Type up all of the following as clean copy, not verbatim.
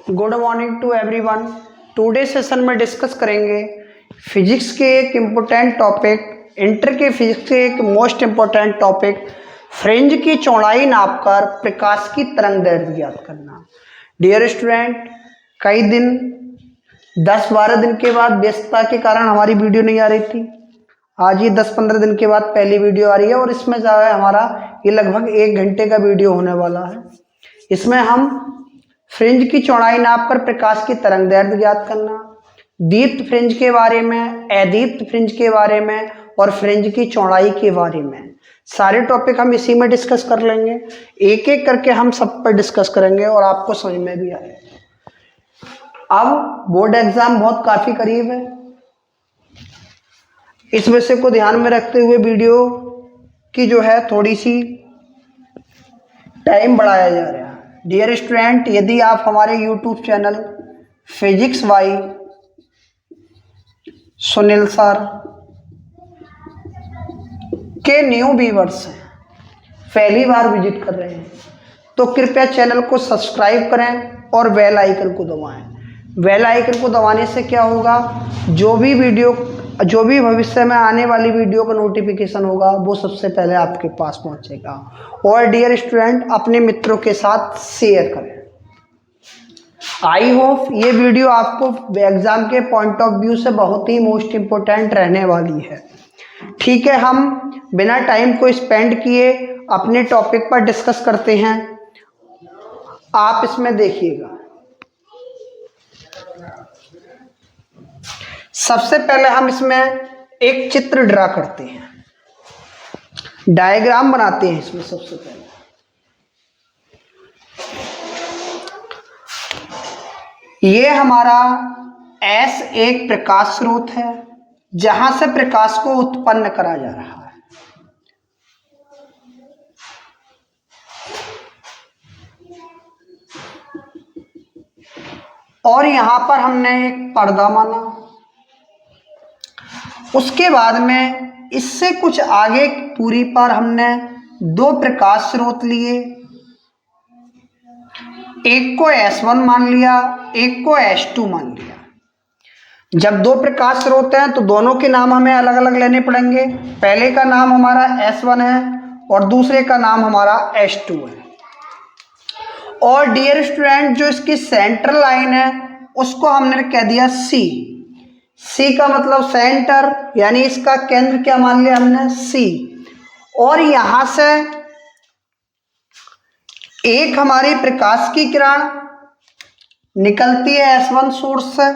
Good morning to everyone. Today session में discuss करेंगे physics के एक इम्पोर्टेंट टॉपिक, इंटर के फिजिक्स के एक मोस्ट इम्पोर्टेंट टॉपिक, फ्रिंज की चौड़ाई नापकर प्रकाश की तरंग दैर्ध्य ज्ञात करना। डियर स्टूडेंट, कई दिन 10-12 दिन के बाद व्यस्तता के कारण हमारी वीडियो नहीं आ रही थी। आज ये 10-15 दिन के बाद पहली वीडियो आ रही है और इसमें जो है हमारा ये लगभग 1 घंटे का वीडियो होने वाला है। इसमें हम फ्रिंज की चौड़ाई नापकर प्रकाश की तरंग दैर्ध्य ज्ञात करना, दीप्त फ्रिंज के बारे में, अदीप्त फ्रिंज के बारे में और फ्रिंज की चौड़ाई के बारे में सारे टॉपिक हम इसी में डिस्कस कर लेंगे। एक एक करके हम सब पर डिस्कस करेंगे और आपको समझ में भी आएगा। अब बोर्ड एग्जाम बहुत काफी करीब है, इस विषय को ध्यान में रखते हुए वीडियो की जो है थोड़ी सी टाइम बढ़ाया जा रहा है। डियर स्टूडेंट, यदि आप हमारे YouTube channel physics bye Sunil sir के न्यू व्यूअर्स हैं, पहली बार विजिट कर रहे हैं, तो कृपया चैनल को सब्सक्राइब करें और बेल आइकन को दबाएं। बेल आइकन को दबाने से क्या होगा, जो भी भविष्य में आने वाली वीडियो का नोटिफिकेशन होगा वो सबसे पहले आपके पास पहुंचेगा। और डियर स्टूडेंट, अपने मित्रों के साथ शेयर करें। आई होप ये वीडियो आपको एग्जाम के पॉइंट ऑफ व्यू से बहुत ही मोस्ट इम्पोर्टेंट रहने वाली है। ठीक है, हम बिना टाइम को स्पेंड किए अपने टॉपिक पर डिस्कस करते हैं। आप इसमें देखिएगा, सबसे पहले हम इसमें एक चित्र ड्रा करते हैं, डायग्राम बनाते हैं। इसमें सबसे पहले ये हमारा S एक प्रकाश स्रोत है जहां से प्रकाश को उत्पन्न करा जा रहा है। और यहां पर हमने एक पर्दा माना। उसके बाद में इससे कुछ आगे दूरी पर हमने 2 प्रकाश स्रोत लिए, एक को S1 मान लिया, एक को S2 मान लिया। जब 2 प्रकाश स्रोत हैं तो दोनों के नाम हमें अलग अलग लेने पड़ेंगे। पहले का नाम हमारा S1 है और दूसरे का नाम हमारा S2 है। और डियर स्टूडेंट, जो इसकी सेंट्रल लाइन है उसको हमने कह दिया C का मतलब सेंटर, यानी इसका केंद्र क्या मान लिया हमने, C। और यहां से एक हमारी प्रकाश की किरण निकलती है S1 सोर्स से,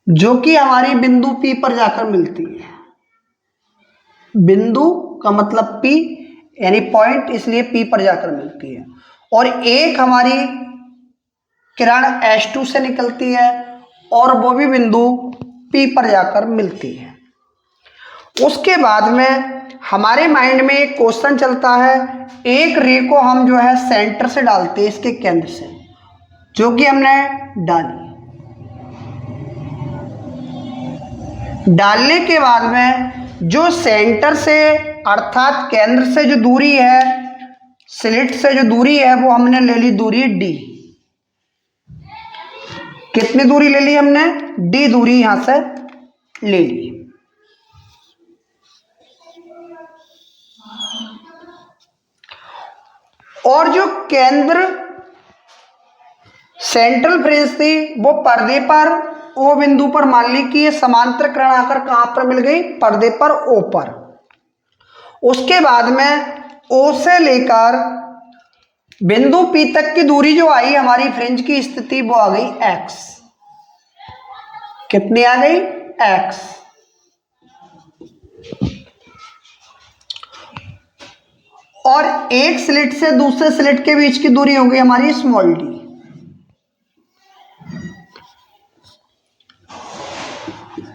जो कि हमारी बिंदु P पर जाकर मिलती है। बिंदु का मतलब P यानी पॉइंट, इसलिए P पर जाकर मिलती है। और एक हमारी किरण S2 से निकलती है और वो भी बिंदु P पर जाकर मिलती है। उसके बाद में हमारे माइंड में एक क्वेश्चन चलता है, एक रे को हम जो है सेंटर से डालते हैं, इसके केंद्र से, जो कि हमने डालने के बाद में जो सेंटर से अर्थात केंद्र से जो दूरी है, स्लिट से जो दूरी है, वो हमने ले ली दूरी D। कितनी दूरी ले ली हमने, D दूरी यहां से ले ली। और जो केंद्र सेंट्रल फ्रिंज थी वो पर्दे पर O बिंदु पर मान ली कि ये समांतर किरण आकर कहां पर मिल गई, पर्दे पर O पर। उसके बाद में O से लेकर बिंदु P तक की दूरी जो आई हमारी फ्रिंज की स्थिति, वो आ गई X। कितनी आ गई, X। और एक स्लिट से दूसरे स्लिट के बीच की दूरी हो गई हमारी स्मॉल d।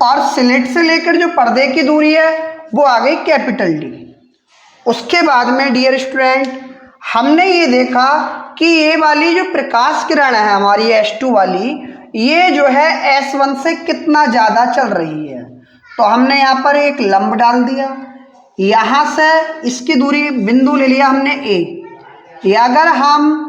और स्लिट से लेकर जो पर्दे की दूरी है वो आ गई कैपिटल D। उसके बाद में डियर स्टूडेंट, हमने ये देखा कि ये वाली जो प्रकाश किरण है हमारी S2 वाली, ये जो है S1 से कितना ज्यादा चल रही है। तो हमने यहाँ पर एक लंब डाल दिया यहाँ से इसकी दूरी बिंदु ले लिया हमने ए। या अगर हम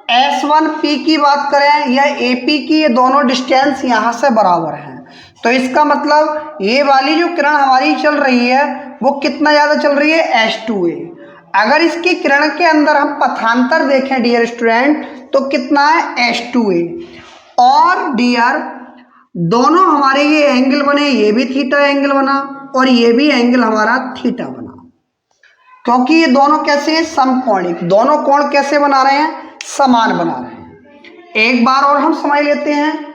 S1P की बात करें या AP की, ये दोनों डिस्टेंस यहाँ से बराबर हैं। तो इसका मतलब ये वाली जो किरण हमारी चल रही है वो कितना ज़्यादा चल रही है, S2A। अगर इसकी किरण के अंदर हम पथांतर देखें डियर स्टूडेंट तो कितना है, S2A। और डियर दोनों हमारे ये एंगल बने, ये भी थीटा एंगल बना और ये भी एंगल हमारा थीटा बना, क्योंकि ये दोनों कैसे हैं, समकोणिक। दोनों कोण कैसे बना रहे हैं, समान बना रहे हैं। एक बार और हम समझ लेते हैं।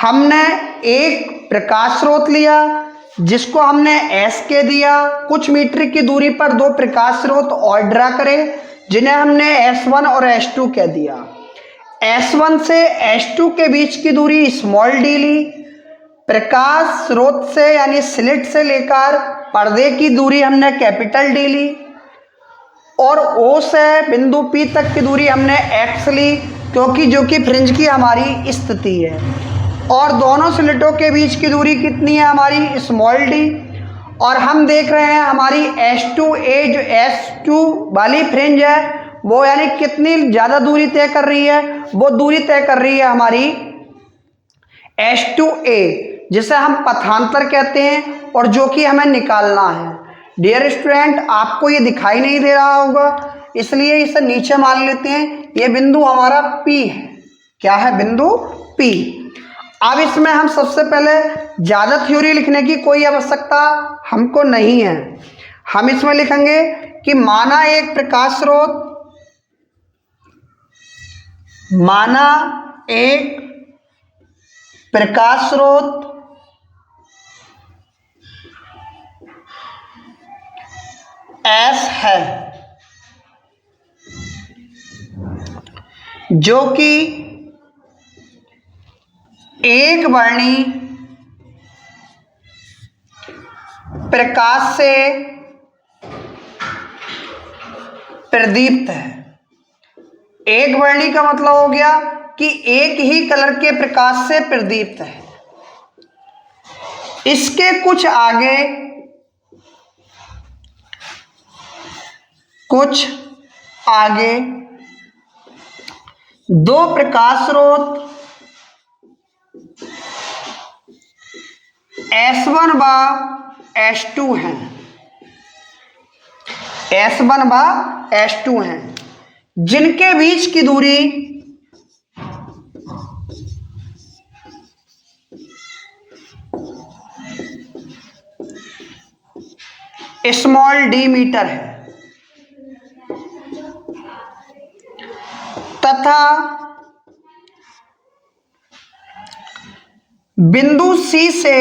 हमने एक प्रकाश स्रोत लिया जिसको हमने S के दिया, कुछ मीटर की दूरी पर दो प्रकाश स्रोत और ड्रा करे जिन्हें हमने S1 और S2 कह दिया। S1 से S2 के बीच की दूरी स्मॉल d ली, प्रकाश स्रोत से यानी स्लिट से लेकर पर्दे की दूरी हमने कैपिटल D ली, और O से बिंदु P तक की दूरी हमने x ली, क्योंकि जो कि फ्रिंज की हमारी स्थिति है। और दोनों स्लिटों के बीच की दूरी कितनी है हमारी, स्मॉल d। और हम देख रहे हैं हमारी S2A जो S2 वाली फ्रिंज है वो यानी कितनी ज़्यादा दूरी तय कर रही है, वो दूरी तय कर रही है हमारी S2A, जिसे हम पथांतर कहते हैं और जो कि हमें निकालना है। डियर स्टूडेंट आपको ये दिखाई नहीं दे रहा होगा इसलिए इसे नीचे मान लेते हैं। ये बिंदु हमारा P है। क्या है, बिंदु P। अब इसमें हम सबसे पहले ज़्यादा थ्योरी लिखने की कोई आवश्यकता हमको नहीं है। हम इसमें लिखेंगे कि माना एक प्रकाश स्रोत, माना एक प्रकाश स्रोत S है जो कि एक वर्णी प्रकाश से प्रदीप्त है। एक वर्णी का मतलब हो गया कि एक ही कलर के प्रकाश से प्रदीप्त है। इसके कुछ आगे दो प्रकाश स्रोत S1 व S2 हैं, S1 व S2 हैं, जिनके बीच की दूरी स्मॉल d मीटर है, तथा बिंदु C से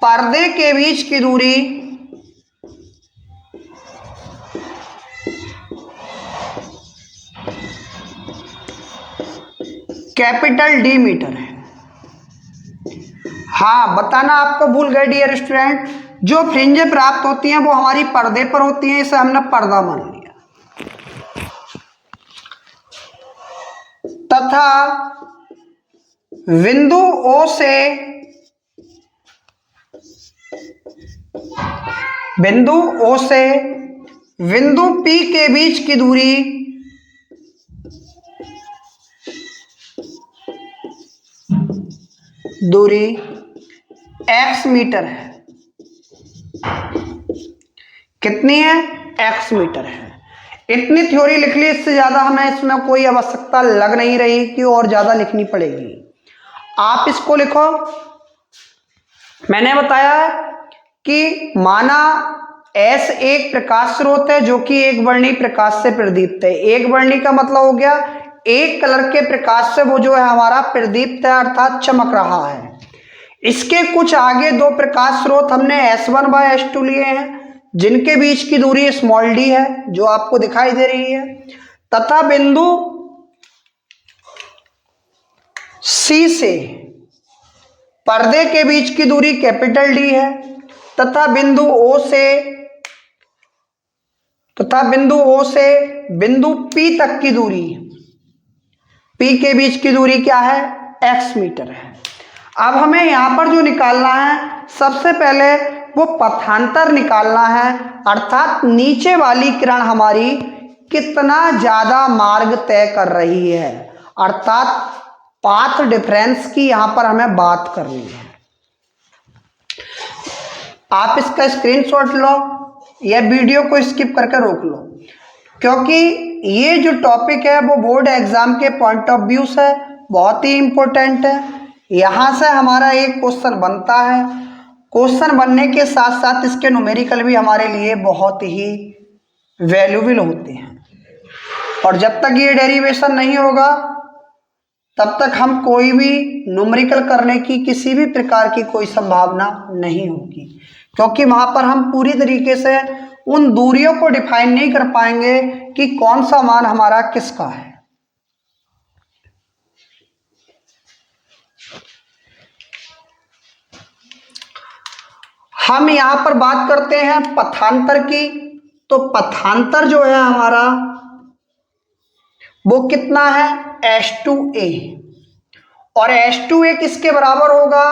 पर्दे के बीच की दूरी कैपिटल D मीटर है। हाँ, बताना आपको भूल गए डियर स्टूडेंट, जो फ्रिंजें प्राप्त होती हैं वो हमारी पर्दे पर होती हैं, इसे हमने पर्दा मान लिया। तथा बिंदु O से बिंदु P के बीच की दूरी x मीटर है। कितनी है, x मीटर है। इतनी थ्योरी लिख ली, इससे ज्यादा हमें इसमें कोई आवश्यकता लग नहीं रही कि और ज्यादा लिखनी पड़ेगी। आप इसको लिखो। मैंने बताया कि माना S एक प्रकाश स्रोत है जो कि एक वर्णी प्रकाश से प्रदीप्त है। एक वर्णी का मतलब हो गया एक कलर के प्रकाश से वो जो है हमारा प्रदीप्त है, अर्थात चमक रहा है। इसके कुछ आगे दो प्रकाश स्रोत हमने S1 व S2 लिए हैं, जिनके बीच की दूरी स्मॉल d है जो आपको दिखाई दे रही है, तथा बिंदु C से पर्दे के बीच की दूरी कैपिटल D है, तथा बिंदु O से बिंदु P तक की दूरी, P के बीच की दूरी क्या है, x मीटर है। अब हमें यहाँ पर जो निकालना है, सबसे पहले वो पथांतर निकालना है, अर्थात नीचे वाली किरण हमारी कितना ज्यादा मार्ग तय कर रही है, अर्थात पाथ डिफरेंस की यहाँ पर हमें बात करनी है। आप इसका स्क्रीनशॉट लो या वीडियो को स्किप करके रोक लो, क्योंकि ये जो टॉपिक है वो बोर्ड एग्जाम के पॉइंट ऑफ व्यू से बहुत ही इम्पोर्टेंट है। यहाँ से हमारा एक क्वेश्चन बनता है, क्वेश्चन बनने के साथ साथ इसके न्यूमेरिकल भी हमारे लिए बहुत ही वैल्यूबल होते हैं, और जब तक ये डेरिवेशन नहीं होगा तब तक हम कोई भी न्यूमेरिकल करने की किसी भी प्रकार की कोई संभावना नहीं होगी, क्योंकि वहां पर हम पूरी तरीके से उन दूरियों को डिफाइन नहीं कर पाएंगे कि कौन सा मान हमारा किसका है। हम यहां पर बात करते हैं पथांतर की, तो पथांतर जो है हमारा वो कितना है, H2A, और H2A किसके बराबर होगा,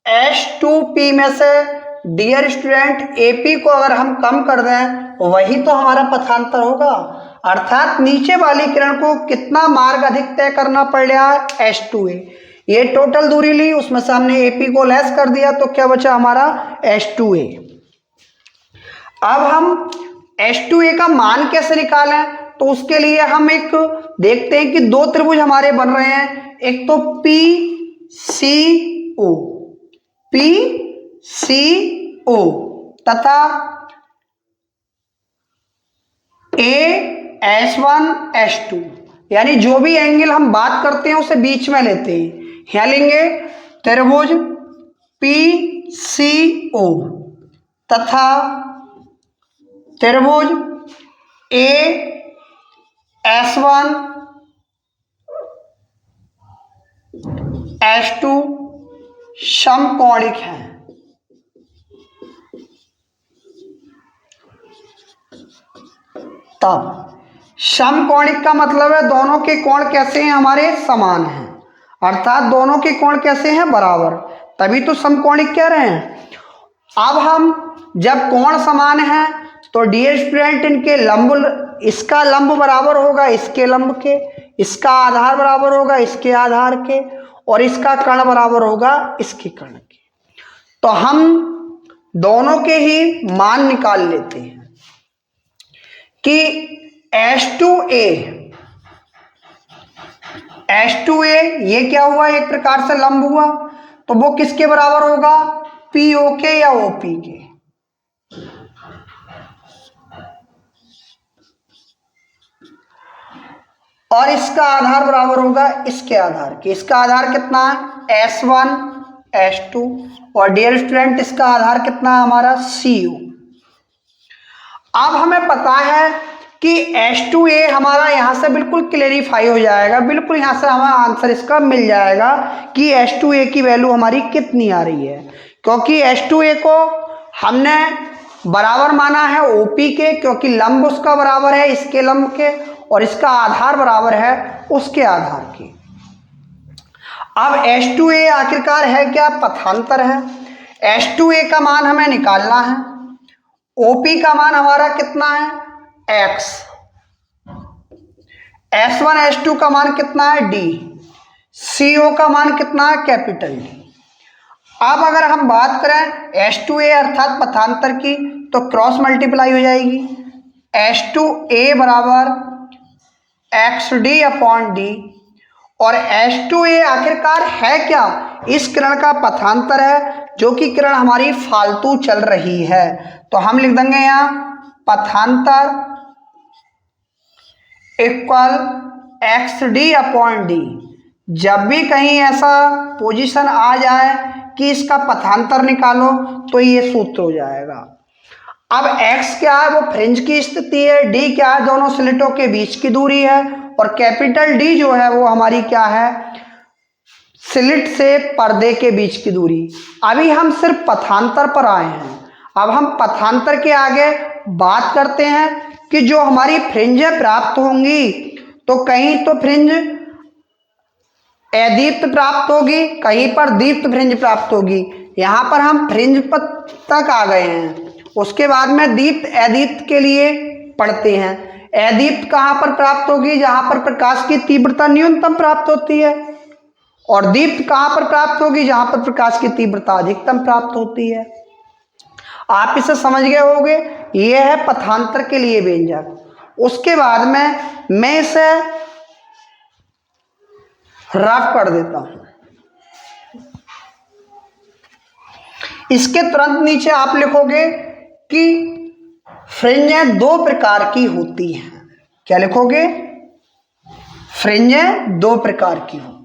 H2P में से डियर स्टूडेंट AP को अगर हम कम कर दें वही तो हमारा पथांतर होगा, अर्थात नीचे वाली किरण को कितना मार्ग अधिक तय करना पड़ रहा है, H2A। ये टोटल दूरी ली, उसमें से हमने AP को लेस कर दिया, तो क्या बचा हमारा H2A। अब हम H2A का मान कैसे निकालें, तो उसके लिए हम एक देखते हैं कि दो त्रिभुज हमारे बन रहे हैं, एक तो PCO तथा AS1S2, यानी जो भी एंगल हम बात करते हैं उसे बीच में लेते हैं। यहाँ लेंगे त्रिभुज PCO तथा त्रिभुज AS1S2 समकोणिक हैं। तब समकोणिक का मतलब है दोनों के कोण कैसे हैं, हमारे समान हैं, अर्थात दोनों के कोण कैसे हैं, बराबर, तभी तो समकोणिक कह रहे हैं। अब हम जब कोण समान है तो डियर स्टूडेंट इनके लंब, इसका लंब बराबर होगा इसके लंब के, इसका आधार बराबर होगा इसके आधार के, और इसका कर्ण बराबर होगा इसके कर्ण के। तो हम दोनों के ही मान निकाल लेते हैं कि H2A ये क्या हुआ, एक प्रकार से लंब हुआ, तो वो किसके बराबर होगा, PO के या OP के। और इसका आधार बराबर होगा इसके आधार के, इसका आधार कितना है, S1S2, और डियर स्टूडेंट इसका आधार कितना है हमारा, CO। अब हमें पता है कि H2A हमारा यहाँ से बिल्कुल क्लेरिफाई हो जाएगा, बिल्कुल यहाँ से हमें आंसर इसका मिल जाएगा कि H2A की वैल्यू हमारी कितनी आ रही है, क्योंकि H2A को हमने बराबर माना है OP के, क्योंकि लंब उसका बराबर है इसके लंब के, और इसका आधार बराबर है उसके आधार के। अब H2A आखिरकार है क्या, पथांतर है। H2A का मान हमें निकालना है, OP का मान हमारा कितना है, X, S1S2 का मान कितना है, D, CO का मान कितना है, कैपिटल D। अब अगर हम बात करें H2A अर्थात पथांतर की, तो क्रॉस मल्टीप्लाई हो जाएगी, H2A बराबर XD अपॉन D, और H2A आखिरकार है क्या, इस किरण का पथांतर है, जो कि किरण हमारी फालतू चल रही है, तो हम लिख देंगे यहाँ पथांतर इक्वल XD अपॉन D। जब भी कहीं ऐसा पोजीशन आ जाए कि इसका पथांतर निकालो तो ये सूत्र हो जाएगा। अब x क्या है, वो फ्रिंज की स्थिति है, d क्या है, दोनों स्लिटों के बीच की दूरी है, और कैपिटल D जो है वो हमारी क्या है, स्लिट से पर्दे के बीच की दूरी। अभी हम सिर्फ पथांतर पर आए हैं, अब हम पथांतर के आगे बात करते हैं कि जो हमारी फ्रिंजें प्राप्त होंगी, तो कहीं तो फ्रिंज अदीप्त प्राप्त होगी, कहीं पर दीप्त फ्रिंज प्राप्त होगी। यहाँ पर हम फ्रिंज तक आ गए हैं, उसके बाद में दीप्त अदीप्त के लिए पढ़ते हैं। अदीप्त कहाँ पर प्राप्त होगी? जहाँ पर प्रकाश की तीव्रता न्यूनतम प्राप्त होती है। और दीप्त कहाँ पर प्राप्त होगी? जहाँ पर प्रकाश की तीव्रता अधिकतम प्राप्त होती है। आप इसे समझ गए होंगे। यह है पथांतर के लिए व्यंजक। उसके बाद में मैं इसे रफ कर देता हूं। इसके तुरंत नीचे आप लिखोगे कि फ्रिंजें दो प्रकार की होती हैं। क्या लिखोगे? फ्रिंजें दो प्रकार की होती हैं।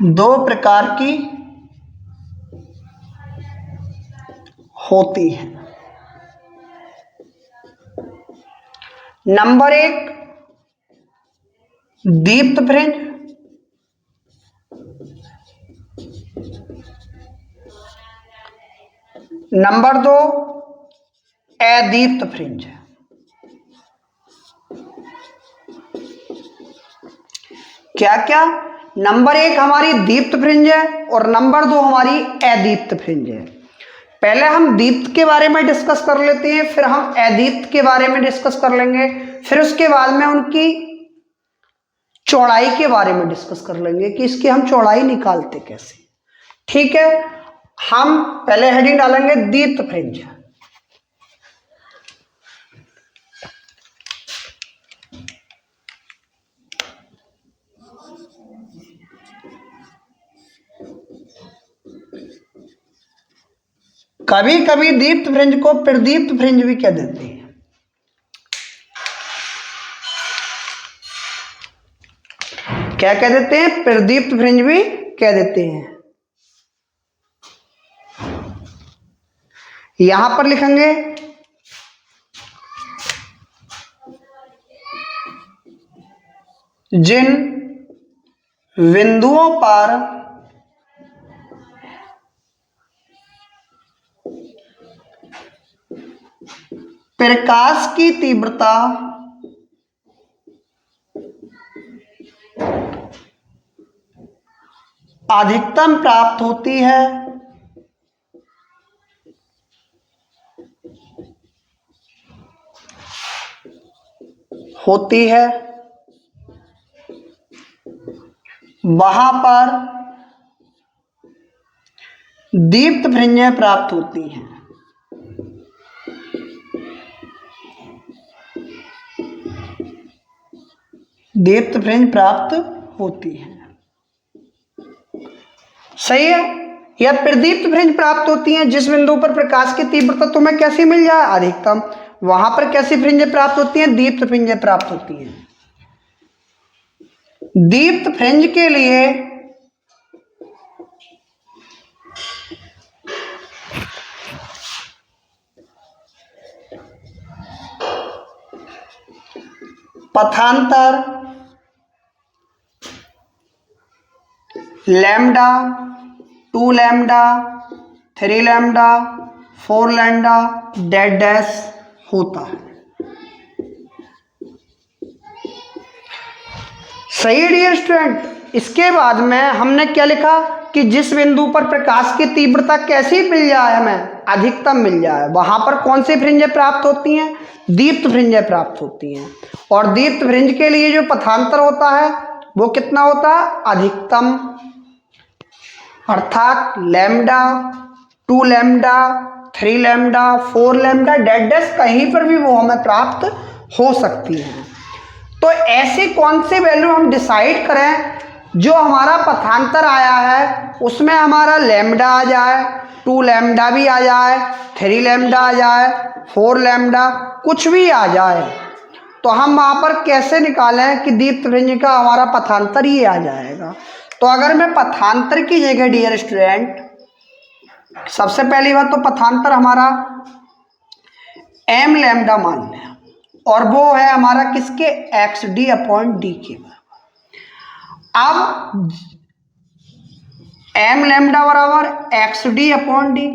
दो प्रकार की होती है। नंबर एक, दीप्त फ्रिंज। नंबर दो, अदीप्त फ्रिंज। क्या क्या? नंबर एक हमारी दीप्त फ्रिंज है और नंबर दो हमारी अदीप्त फ्रिंज है। पहले हम दीप्त के बारे में डिस्कस कर लेते हैं, फिर हम अदीप्त के बारे में डिस्कस कर लेंगे, फिर उसके बाद में उनकी चौड़ाई के बारे में डिस्कस कर लेंगे कि इसकी हम चौड़ाई निकालते कैसे। ठीक है, हम पहले हेडिंग डालेंगे दीप्त फ्रिंज। कभी कभी दीप्त फ्रिंज को प्रदीप्त फ्रिंज भी कह देते हैं। क्या कह देते हैं? प्रदीप्त फ्रिंज भी कह देते हैं। यहां पर लिखेंगे जिन बिंदुओं पर प्रकाश की तीव्रता अधिकतम प्राप्त होती है, वहां पर दीप्त फ्रिंजें प्राप्त होती हैं। दीप्त फ्रिंज प्राप्त होती है। सही है। या प्रदीप्त फ्रिंज प्राप्त होती हैं जिस बिंदु पर प्रकाश की तीव्रता तुम्हें कैसी मिल जाए? अधिकतम। वहां पर कैसी फ्रिंजें प्राप्त होती हैं? दीप्त फ्रिंजें प्राप्त होती हैं। दीप्त फ्रिंज के लिए पथांतर lambda, 2 lambda, 3 lambda, 4 lambda dash dash होता है। सही डियर स्टूडेंट। इसके बाद में हमने क्या लिखा कि जिस बिंदु पर प्रकाश की तीव्रता कैसी मिल जाए, हमें अधिकतम मिल जाए, वहां पर कौन सी फ्रिंजें प्राप्त होती हैं? दीप्त फ्रिंजें प्राप्त होती हैं। और दीप्त फ्रिंज के लिए जो पथांतर होता है वो कितना होता है? अधिकतम। अर्थात lambda, 2 lambda, 3 lambda, 4 lambda dash dash कहीं पर भी वो हमें प्राप्त हो सकती है। तो ऐसी कौन सी वैल्यू हम डिसाइड करें जो हमारा पथांतर आया है उसमें हमारा लैम्डा आ जाए, 2 लैम्डा भी आ जाए, 3 लैम्डा आ जाए, 4 लैम्डा कुछ भी आ जाए, तो हम वहां पर कैसे निकालें कि दीप्त फ्रिंज का हमारा पथांतर ही आ जाएगा। तो अगर मैं पथांतर की जगह डियर स्टूडेंट, सबसे पहली बात तो पथांतर हमारा m लैम्डा मान लें। और वो है हमारा किसके, एक्स डी अपॉन डी के बराबर। अब एम लैम्डा बराबर एक्स डी अपॉन डी,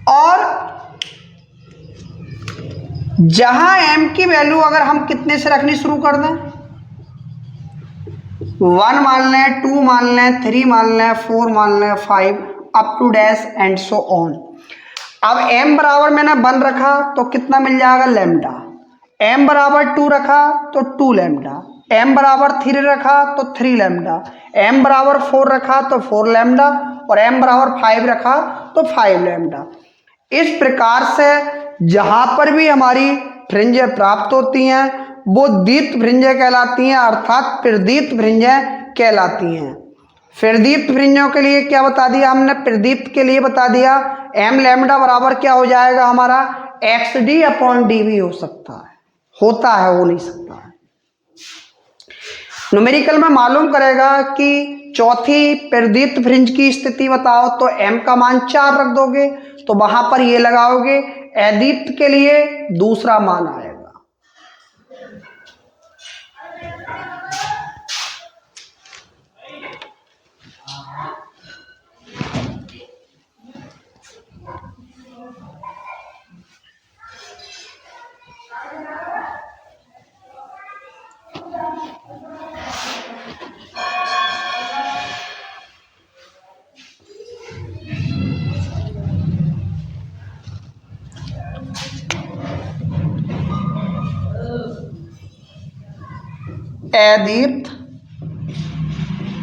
और जहां एम की वैल्यू अगर हम कितने से रखनी शुरू कर दें, 1 मान लें, 2 मान लें, 3 मान लें, 4 मान लें, 5 up to dash and so on. अब m बराबर मैंने 1 रखा तो कितना मिल जाएगा, लैम्डा। m बराबर 2 रखा तो 2 लैम्डा, m बराबर 3 रखा तो 3 लैम्डा, m बराबर 4 रखा तो 4 लैम्डा, और m बराबर 5 रखा तो 5 लैम्डा। इस प्रकार से जहां पर भी हमारी फ्रिंजें प्राप्त होती हैं वो दीप्त फ्रिंजें कहलाती हैं, अर्थात प्रदीप्त फ्रिंजें कहलाती हैं। प्रदीप्त फ्रिंजों के लिए क्या बता दिया हमने, प्रदीप्त के लिए बता दिया एम लैम्डा बराबर क्या हो जाएगा हमारा, एक्स डी अपॉन डी भी हो सकता है, होता है, हो नहीं सकता है। न्यूमेरिकल में मालूम करेगा कि चौथी प्रदीप्त फ्रिंज की स्थिति बताओ तो m का मान 4 रख दोगे तो वहां पर ये लगाओगे, अदीप्त के लिए दूसरा मान आएगा। अदीप्त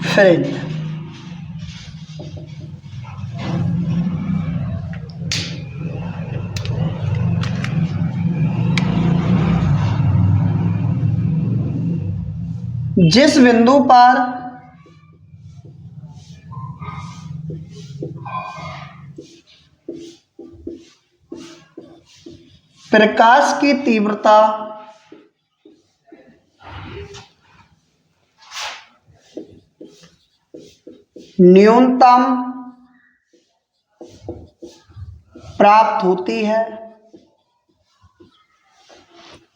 फ्रिंज जिस बिंदु पर प्रकाश की तीव्रता न्यूनतम प्राप्त होती है,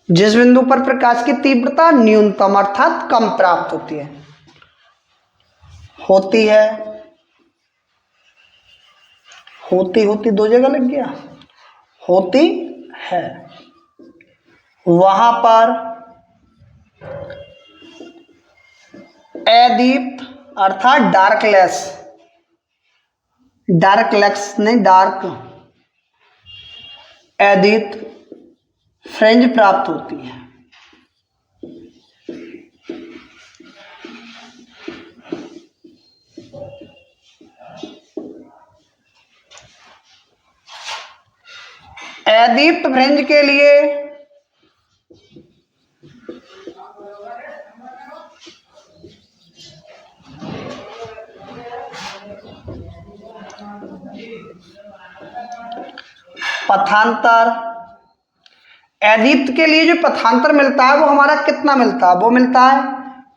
जिस बिंदु पर प्रकाश की तीव्रता न्यूनतम अर्थात कम प्राप्त होती है, होती दो जगह लग गया, होती है, वहां पर अदीप्त अर्थात डार्कलेस नहीं, डार्क अदीप्त फ्रिंज प्राप्त होती है। अदीप्त फ्रिंज के लिए पथांतर, अदीप्त के लिए जो पथांतर मिलता है वो हमारा कितना मिलता है, वो मिलता है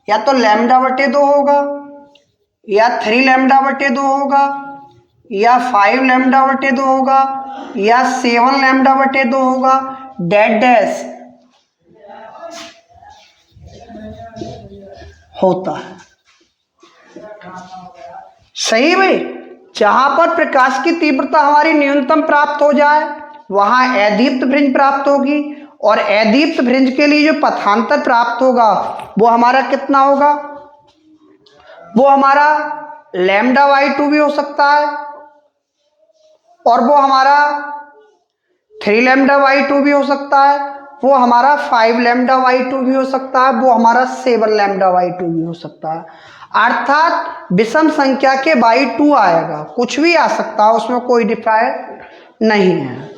या तो λ/2 होगा, या 3 λ/2 होगा, या 5 λ/2 होगा, या 7 λ/2 होगा, डैश होता है। सही भाई, जहां पर प्रकाश की तीव्रता हमारी न्यूनतम प्राप्त हो जाए वहां अदीप्त फ्रिंज प्राप्त होगी, और अदीप्त फ्रिंज के लिए जो पथांतर प्राप्त होगा वो हमारा कितना होगा, वो हमारा λ/2 भी हो सकता है, और वो हमारा 3 λ/2 भी हो सकता है, वो हमारा 5 λ/2 भी हो सकता है, वो हमारा 7 λ/2 भी हो सकता है। अर्थात विषम संख्या के बाई 2 आएगा, कुछ भी आ सकता है, उसमें कोई डिफरेंस नहीं है।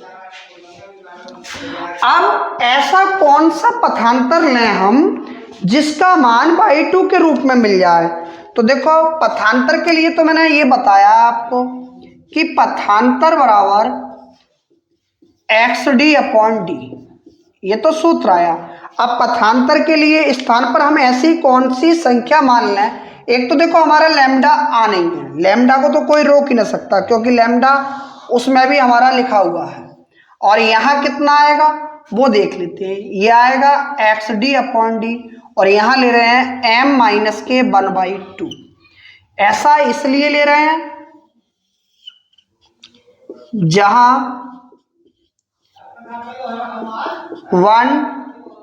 अब ऐसा कौन सा पथांतर लें हम जिसका मान बाई 2 के रूप में मिल जाए, तो देखो पथांतर के लिए तो मैंने ये बताया आपको कि पथांतर बराबर एक्स डी अपॉन डी, ये तो सूत्र आया। अब पथांतर के लिए स्थान पर हम ऐसी कौन सी संख्या मान लें, एक तो देखो हमारा लैम्डा आ नहीं है, लैम्डा को तो कोई रोक ही नहीं सकता क्योंकि लैम्डा उसमें भी हमारा लिखा हुआ है, और यहाँ कितना आएगा वो देख लेते हैं। ये आएगा XD/D और यहाँ ले रहे हैं m-k 1/2। ऐसा इसलिए ले रहे हैं जहां 1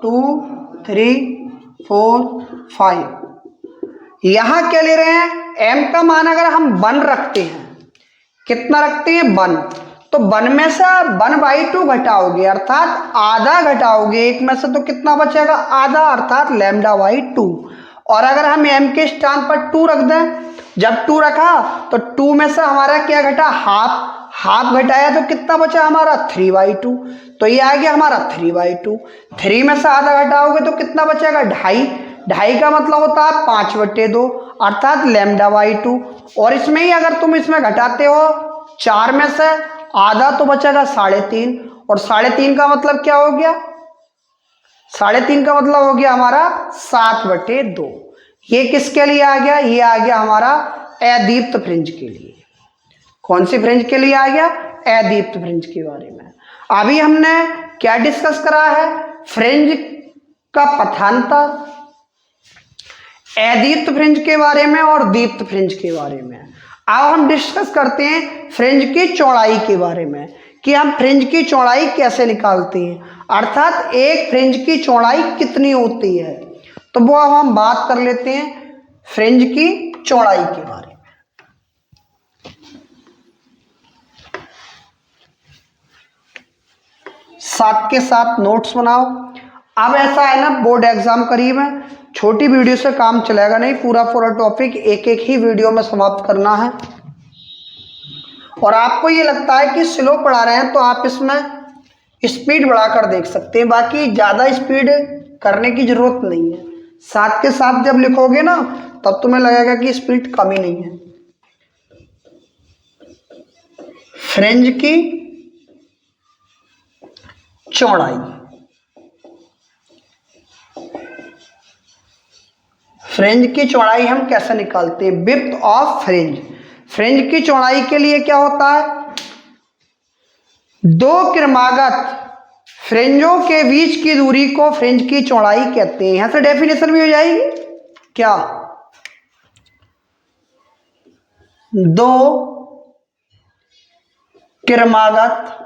2 3 4 5 यहां क्या ले रहे हैं, m का मान अगर हम 1 रखते हैं, कितना रखते हैं 1, तो 1 में से 1/2 घटाओगे अर्थात आधा घटाओगे, एक में से तो कितना बचेगा आधा अर्थात λ/2। और अगर हम m के स्थान पर 2 रख दें, जब 2 रखा तो 2 में से हमारा क्या घटा हाफ घटाया तो कितना बचा हमारा 3/2, तो ये आ गया हमारा 3/2। 3 में से आधा घटाओगे तो कितना बचेगा 2.5 का मतलब होता है 5/2 अर्थात λ/2। और इसमें ही अगर तुम इसमें घटाते हो 4 में से आधा तो बचेगा 3.5 और 3.5 का मतलब क्या हो गया, 3.5 का मतलब हो गया हमारा 7/2। ये किसके लिए आ गया, ये आ गया हमारा अदीप्त फ्रिंज के लिए। कौन सी फ्रिंज के लिए आ गया, अदीप्त फ्रिंज के बारे में। अभी हमने क्या डिस्कस करा है, फ्रिंज का पथांतर, अदीप्त फ्रिंज के बारे में और दीप्त फ्रिंज के बारे में। अब हम डिस्कस करते हैं फ्रिंज की चौड़ाई के बारे में कि हम फ्रिंज की चौड़ाई कैसे निकालते हैं, अर्थात एक फ्रिंज की चौड़ाई कितनी होती है। तो वो अब हम बात कर लेते हैं फ्रिंज की चौड़ाई के बारे में। साथ के साथ नोट्स बनाओ। अब ऐसा है ना, बोर्ड एग्जाम करीब है, छोटी वीडियो से काम चलेगा नहीं, पूरा टॉपिक एक एक ही वीडियो में समाप्त करना है। और आपको ये लगता है कि स्लो पढ़ा रहे हैं तो आप इसमें स्पीड बढ़ाकर देख सकते हैं, बाकी ज़्यादा स्पीड करने की ज़रूरत नहीं है। साथ के साथ जब लिखोगे ना तब तुम्हें लगेगा कि स्पीड कम ही नहीं है। फ्रिंज की चौड़ाई, फ्रिंज की चौड़ाई हम कैसे निकालते हैं, विड्थ ऑफ फ्रिंज। फ्रिंज की चौड़ाई के लिए क्या होता है, दो क्रमागत फ्रिंजों के बीच की दूरी को फ्रिंज की चौड़ाई कहते हैं। यहां से डेफिनेशन भी हो जाएगी क्या, दो क्रमागत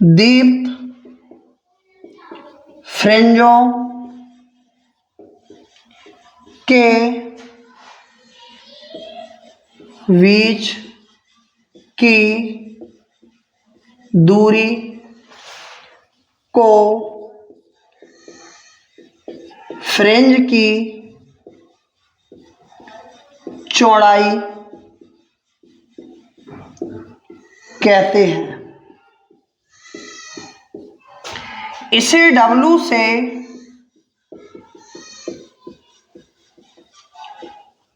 दीप्त फ्रिंजों के बीच की दूरी को फ्रिंज की चौड़ाई कहते हैं। इसे W से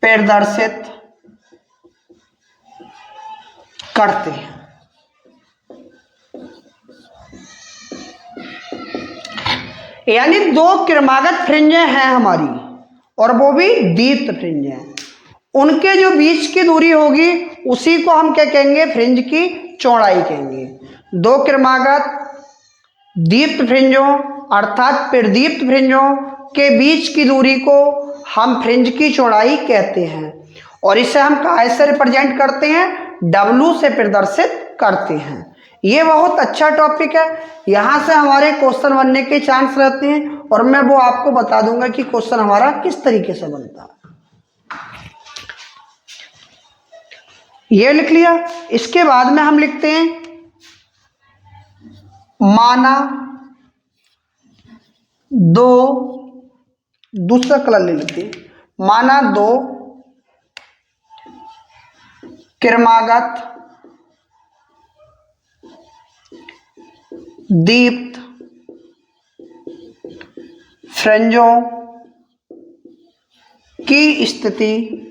प्रदर्शित करते हैं। यानी दो क्रमागत फ्रिंजें हैं हमारी और वो भी दीप्त फ्रिंज हैं, उनके जो बीच की दूरी होगी उसी को हम क्या कहेंगे, फ्रिंज की चौड़ाई कहेंगे। दो क्रमागत दीप्त फ्रिंजों अर्थात प्रदीप्त फ्रिंजों के बीच की दूरी को हम फ्रिंज की चौड़ाई कहते हैं और इसे हम कैसे रिप्रेजेंट करते हैं, W से प्रदर्शित करते हैं। ये बहुत अच्छा टॉपिक है, यहाँ से हमारे क्वेश्चन बनने के चांस रहते हैं और मैं वो आपको बता दूंगा कि क्वेश्चन हमारा किस तरीके से बनता है। ये लिख लिया। इसके बाद में हम लिखते हैं माना दो, दूसरा कलर ले लेते हैं, माना दो क्रमागत दीप्त फ्रिंजों की स्थिति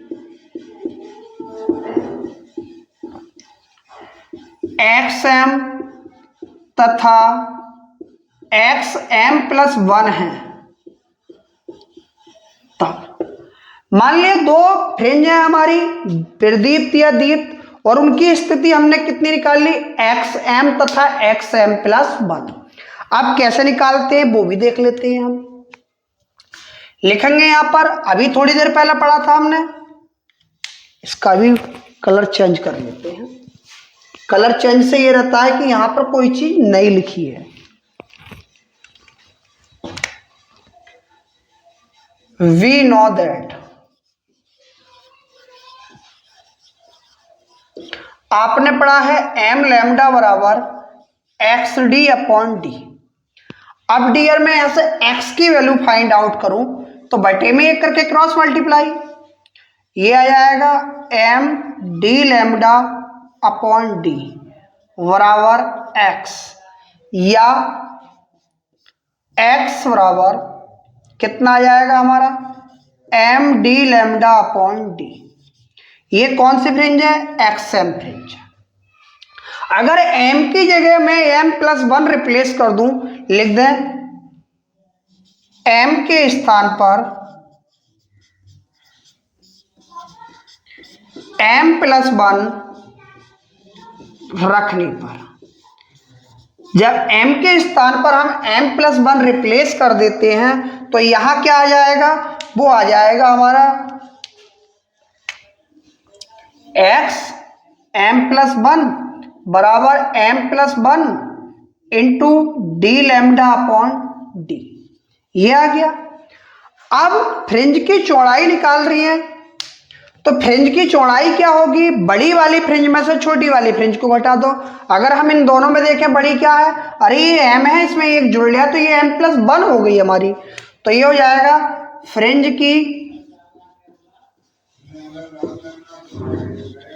XM तथा XM+1 है। तब मान लिया दो फ्रिंज है हमारी, प्रदीप्त या दीप्त, और उनकी स्थिति हमने कितनी निकाल ली, xm तथा xm+1। अब कैसे निकालते हैं वो भी देख लेते हैं। हम लिखेंगे यहां पर, अभी थोड़ी देर पहले पढ़ा था हमने, इसका भी कलर चेंज कर लेते हैं। कलर चेंज से ये रहता है कि यहां पर कोई चीज नई लिखी है। We know that आपने पढ़ा है m लैम्डा बराबर xd/d। अब डियर में ऐसे x की वैल्यू फाइंड आउट करूं तो बटे में एक करके क्रॉस मल्टीप्लाई, ये आ जाएगा m d λ/d बराबर x, या x बराबर कितना आ जाएगा हमारा, m d λ/d। ये कौन सी फ्रिंज है, xm फ्रिंज। अगर m की जगह मैं m+1 रिप्लेस कर दूं, लिख दें m के स्थान पर m+1 रखने पर, जब m के स्थान पर हम m+1 रिप्लेस कर देते हैं तो यहां क्या आ जाएगा, वो आ जाएगा हमारा x m+1 बराबर m+1 इंटू d λ/d। ये आ गया। अब फ्रिंज की चौड़ाई निकाल रही है, तो फ्रिंज की चौड़ाई क्या होगी, बड़ी वाली फ्रिंज में से छोटी वाली फ्रिंज को घटा दो। अगर हम इन दोनों में देखें, बड़ी क्या है, अरे ये m है, इसमें एक जुड़ लिया तो ये m+1 हो गई हमारी। तो ये हो जाएगा फ्रिंज की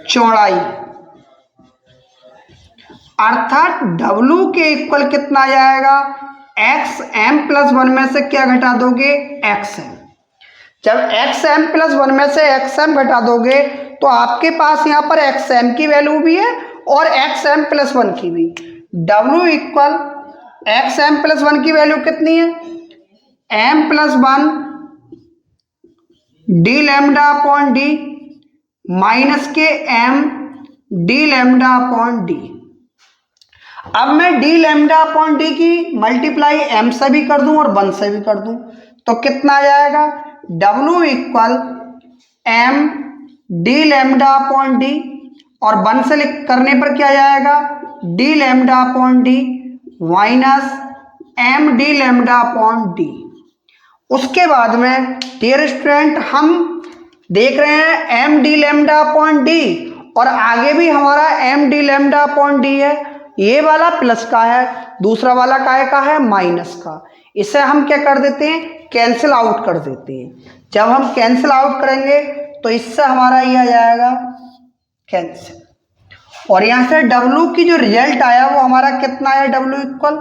चौड़ाई, अर्थात W के इक्वल कितना आ जाएगा, xm+1 में से क्या घटा दोगे, xm। जब xm+1 में से xm घटा दोगे तो आपके पास यहाँ पर xm की वैल्यू भी है और xm+1 की भी। W इक्वल xm+1 की वैल्यू कितनी है, m+1 d λ/d माइनस के m d λ/d। अब मैं d λ/d की मल्टीप्लाई m से भी कर दूं और 1 से भी कर दूं तो कितना आ जाएगा, W equal m d λ/d और 1 से करने पर क्या जाएगा, d λ/d minus m d λ/d। उसके बाद में डियर स्टूडेंट हम देख रहे हैं m d λ/d और आगे भी हमारा m d λ/d है। ये वाला प्लस का है, दूसरा वाला का है माइनस का। इसे हम क्या कर देते हैं, कैंसिल आउट कर देते हैं। जब हम कैंसिल आउट करेंगे तो इससे हमारा ये आ जाएगा कैंसिल, और यहां से W की जो रिजल्ट आया वो हमारा कितना है, W इक्वल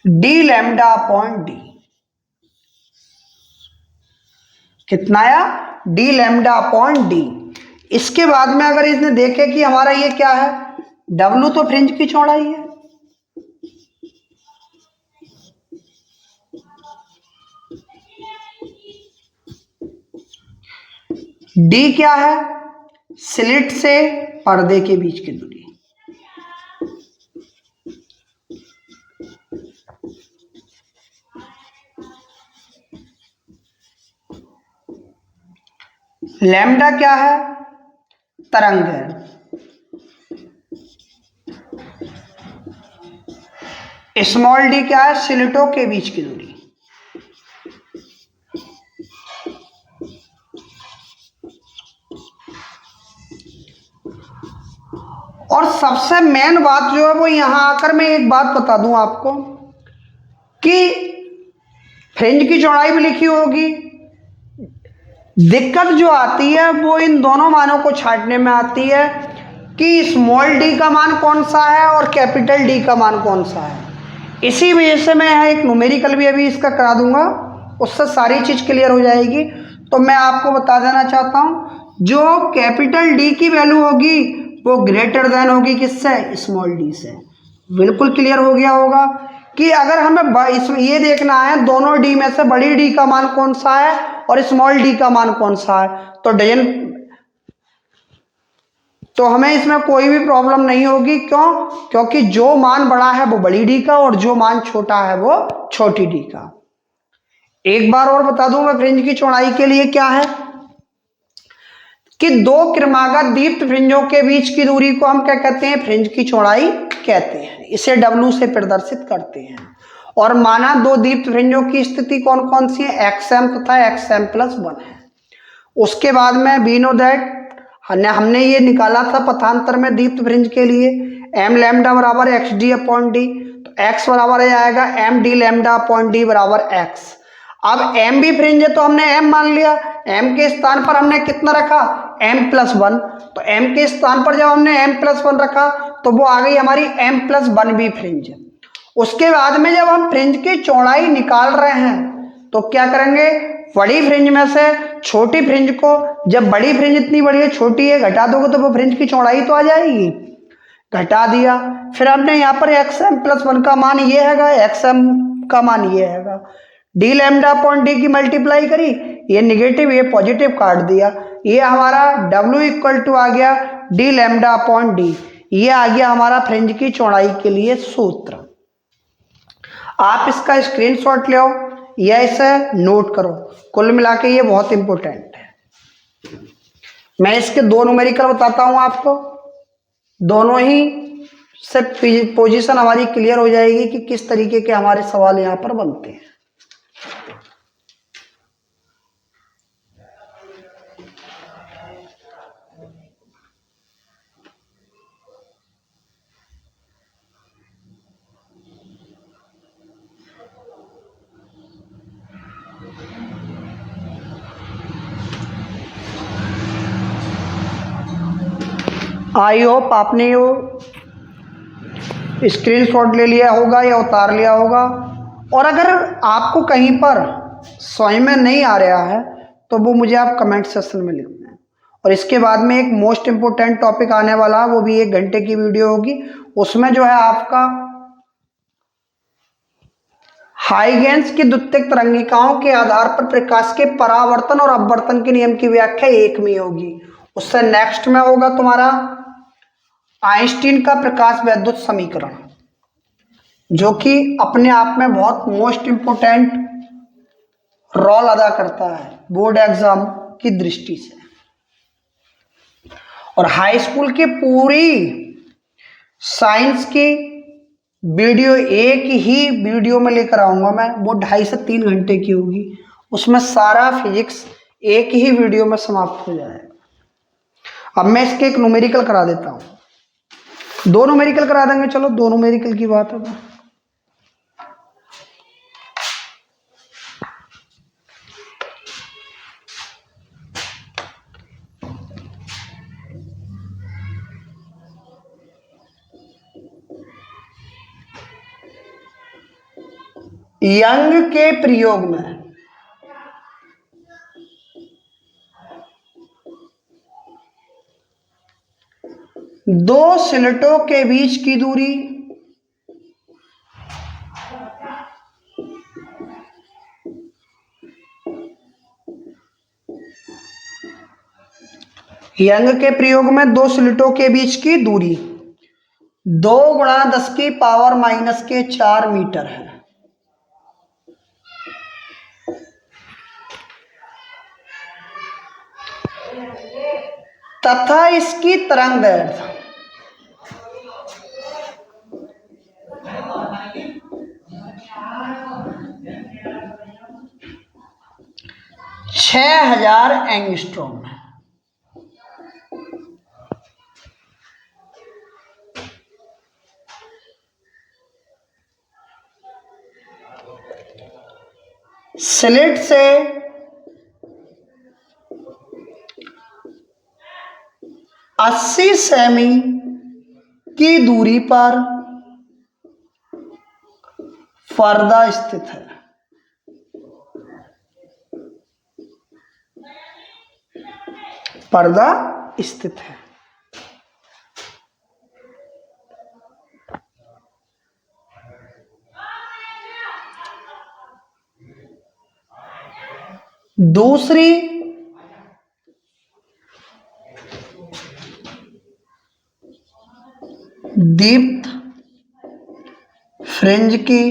d λ/d। कितना आया, d λ/d। इसके बाद में अगर इसने देखे कि हमारा ये क्या है, W तो फ्रिंज की चौड़ाई है, D क्या है, स्लिट से पर्दे के बीच की दूरी। लैम्डा क्या है, तरंग है। स्मॉल d क्या है, स्लिटों के बीच की दूरी। और सबसे मेन बात जो है वो यहां आकर मैं एक बात बता दूं आपको कि फ्रिंज की चौड़ाई भी लिखी होगी, दिक्कत जो आती है वो इन दोनों मानों को छांटने में आती है कि स्मॉल d का मान कौन सा है और कैपिटल D का मान कौन सा है। इसी वजह से मैं यहाँ एक न्यूमेरिकल भी अभी इसका करा दूंगा, उससे सारी चीज़ क्लियर हो जाएगी। तो मैं आपको बता देना चाहता हूँ, जो कैपिटल D की वैल्यू होगी वो ग्रेटर देन होगी किससे, स्मॉल d से। बिल्कुल क्लियर हो गया होगा कि अगर हमें ये देखना है दोनों d में से बड़ी d का मान कौन सा है और स्मॉल d का मान कौन सा है, तो तो हमें इसमें कोई भी प्रॉब्लम नहीं होगी। क्यों? क्योंकि जो मान बड़ा है वो बड़ी डी का और जो मान छोटा है वो छोटी डी का। एक बार और बता दूं मैं, फ्रिंज की चौड़ाई के लिए क्या है कि दो क्रमागत दीप्त फ्रिंजों के बीच की दूरी को हम क्या कहते हैं? फ्रिंज की चौड़ाई कहते हैं। इसे W से प्रदर्शित करते हैं। और माना दो दीप्त फ्रिंजों की स्थिति कौन कौन सी है? XM तथा XM+1 है। उसके बाद में वी नो दैट हमने ये निकाला था पथांतर में दीप्त फ्रिंज के लिए, m लैम्डा बराबर XD/D। तो x बराबर आएगा MD लैम्डा/D बराबर x। अब m भी फ्रिंज है तो हमने m मान लिया। m के स्थान पर हमने कितना रखा? m+1। तो m के स्थान पर जब हमने m+1 रखा तो वो आ गई हमारी m+1 भी फ्रिंज। उसके बाद में जब हम फ्रिंज की चौड़ाई निकाल रहे हैं तो क्या करेंगे? बड़ी फ्रिंज में से छोटी फ्रिंज को, जब बड़ी फ्रिंज इतनी बड़ी है छोटी है घटा दोगे तो वो फ्रिंज की चौड़ाई तो आ जाएगी। घटा दिया। फिर हमने यहाँ पर XM+1 का मान ये हैगा, XM का मान ये हैगा, D लैम्डा/D की मल्टीप्लाई करी, ये निगेटिव ये पॉजिटिव काट दिया। ये हमारा W इक्वल टू आ गया D लैम्डा/D। ये आ गया हमारा फ्रिंज की चौड़ाई के लिए सूत्र। आप इसका स्क्रीनशॉट ले आओ या इसे नोट करो। कुल मिला के ये बहुत इंपॉर्टेंट है। मैं इसके दो न्यूमेरिकल बताता हूं आपको, दोनों ही से पोजीशन हमारी क्लियर हो जाएगी कि किस तरीके के हमारे सवाल यहां पर बनते हैं। आई होप आपने यो स्क्रीनशॉट ले लिया होगा या उतार लिया होगा। और अगर आपको कहीं पर समझ में नहीं आ रहा है तो वो मुझे आप कमेंट सेक्शन में लिख दें। और इसके बाद में एक मोस्ट इम्पोर्टेंट टॉपिक आने वाला है, वो भी 1 घंटे की वीडियो होगी। उसमें जो है आपका हाइगेंस की द्वितीयक तरंगिकाओं के आधार पर प्रकाश के परावर्तन और अपवर्तन के नियम की व्याख्या एक में होगी। उससे नेक्स्ट में होगा तुम्हारा आइंस्टीन का प्रकाश वैद्युत समीकरण, जो कि अपने आप में बहुत मोस्ट इंपोर्टेंट रोल अदा करता है बोर्ड एग्जाम की दृष्टि से। और हाई स्कूल की पूरी साइंस की वीडियो एक ही वीडियो में लेकर आऊंगा मैं, वो 2.5 से 3 घंटे की होगी। उसमें सारा फिजिक्स एक ही वीडियो में समाप्त हो जाएगा। अब मैं इसके एक न्यूमेरिकल करा देता हूं, 2 न्यूमेरिकल करा देंगे। चलो 2 न्यूमेरिकल की बात है तो यंग के प्रयोग में दो स्लिटों के बीच की दूरी यंग के प्रयोग में दो स्लिटों के बीच की दूरी 2 × 10⁻⁻⁴ मीटर है। तथा इसकी तरंग दैर्ध्य 6000 एंगस्ट्रॉम है। स्लिट से 80 सेमी की दूरी पर पर्दा स्थित है। पर्दा स्थित है। दूसरी दीप्त फ्रिंज की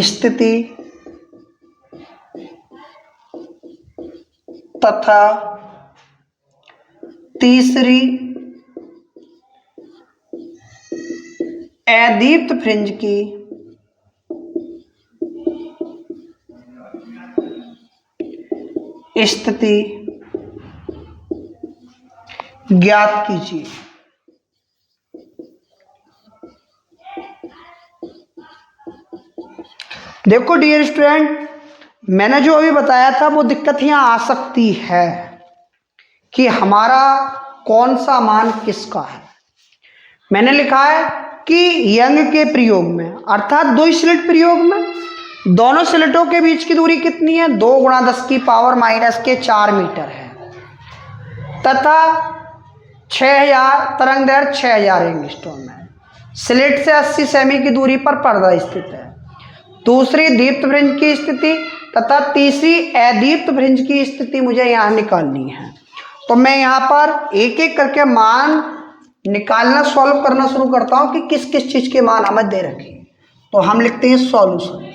स्थिति तथा तीसरी अदीप्त फ्रिंज की स्थिति ज्ञात कीजिए। देखो डियर स्टूडेंट, मैंने जो अभी बताया था वो दिक्कत यहाँ आ सकती है कि हमारा कौन सा मान किसका है। मैंने लिखा है कि यंग के प्रयोग में, अर्थात दो स्लेट प्रयोग में दोनों स्लेटों के बीच की दूरी कितनी है, 2 × 10⁻⁴ मीटर है तथा 6000 तरंग दैर्घ्य 6000 एंगस्ट्रॉम है। स्लेट से 80 सेमी की दूरी पर पर्दा स्थित है। दूसरी दीप्त फ्रिंज की स्थिति तथा तीसरी अदीप्त फ्रिंज की स्थिति मुझे यहाँ निकालनी है। तो मैं यहाँ पर एक एक करके मान निकालना, सॉल्व करना शुरू करता हूँ कि किस किस चीज के मान हमें दे रखे। तो हम लिखते हैं सॉल्यूशन।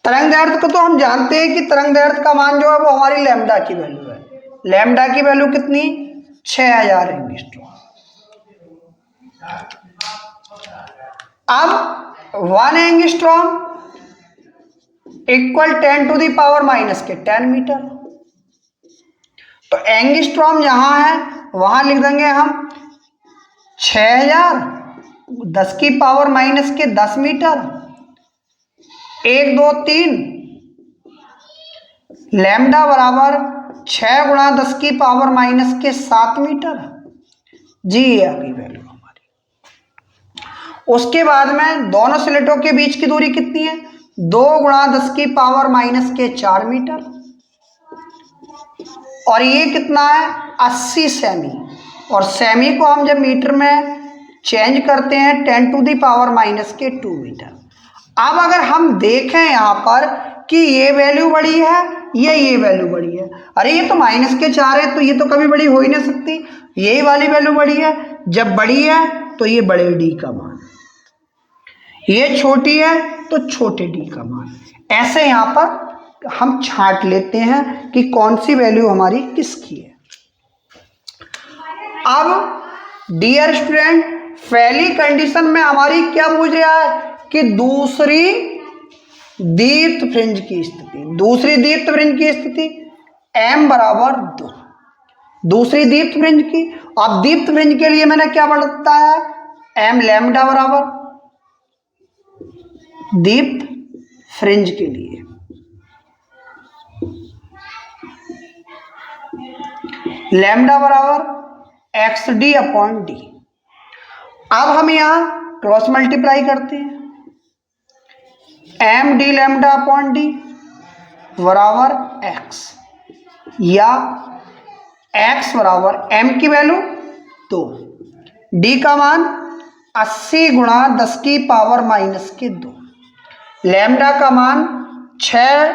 तरंग दैर्घ्य को तो हम जानते हैं कि तरंग दैर्घ्य का मान जो है वो हमारी लैम्डा की वैल्यू है। लैम्डा की वैल्यू कितनी, 6000 एंगस्ट्रॉम। अब 1 एंगस्ट्रॉम इक्वल 10⁻⁻10 मीटर। तो एंगस्ट्रॉम जहां है वहां लिख देंगे हम 6000 10⁻⁻10 मीटर। 1 2 3 लैम्डा बराबर 6 × 10⁻⁻7 मीटर। जी ये आ गई वैल्यू हमारी। उसके बाद में दोनों स्लेटों के बीच की दूरी कितनी है, 2 × 10⁻⁻4 मीटर। और ये कितना है, 80 सेमी। और सेमी को हम जब मीटर में चेंज करते हैं 10⁻⁻2 मीटर। अब अगर हम देखें यहाँ पर कि ये वैल्यू बड़ी है या ये वैल्यू बड़ी है, अरे ये तो -4 है तो ये तो कभी बड़ी हो ही नहीं सकती, यही वाली वैल्यू बड़ी है। जब बड़ी है तो ये बड़े डी का मान, ये छोटी है तो छोटे डी का मान। ऐसे यहाँ पर हम छांट लेते हैं कि कौन सी वैल्यू हमारी किसकी है। अब डियर स्टूडेंट, पहली कंडीशन में हमारी क्या पूछ रहा है कि दूसरी दीप्त फ्रिंज की स्थिति। दूसरी दीप्त फ्रिंज की स्थिति m बराबर 2, दूसरी दीप्त फ्रिंज की। अब दीप्त फ्रिंज के लिए मैंने क्या बताया है, m लैम्डा बराबर दीप्त फ्रिंज के लिए लैम्डा बराबर xd/d। अब हम यहां क्रॉस मल्टीप्लाई करते हैं, m d λ/d बराबर x, या x बराबर m की वैल्यू 2, d का मान 80 × 10⁻⁻2, लैम्डा का मान 6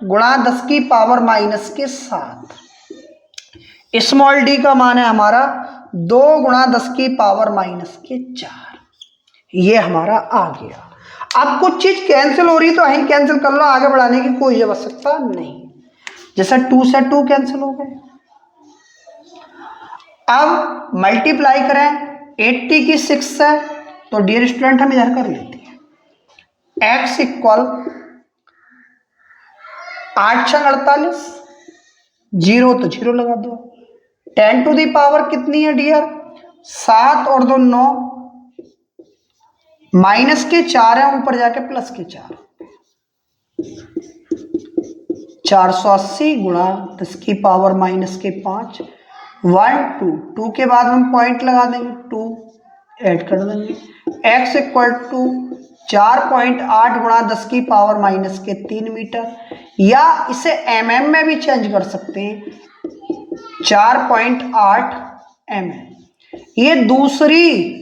× 10⁻⁻7, स्मॉल d का मान है हमारा 2 × 10⁻⁻4। ये हमारा आ गया। अब कुछ चीज कैंसिल हो रही तो हम कैंसिल कर लो, आगे बढ़ाने की कोई आवश्यकता नहीं। जैसे 2 से 2 कैंसिल हो गए। अब मल्टीप्लाई करें 80 की 6 से, तो डियर स्टूडेंट हम इधर कर लेते हैं। x इक्वल 8 × 48, 0 तो 0 लगा दो। 10 टू दी पावर कितनी है डियर, 7 और 2 9, माइनस के 4 है, ऊपर जाके प्लस के 4, 480 × 10⁻⁻5, 1 2 2 के बाद हम पॉइंट लगा देंगे, 2 ऐड कर देंगे। x इक्वल टू 4.8 × 10⁻⁻3 मीटर, या इसे mm में भी चेंज कर सकते हैं, 4.8 mm। ये दूसरी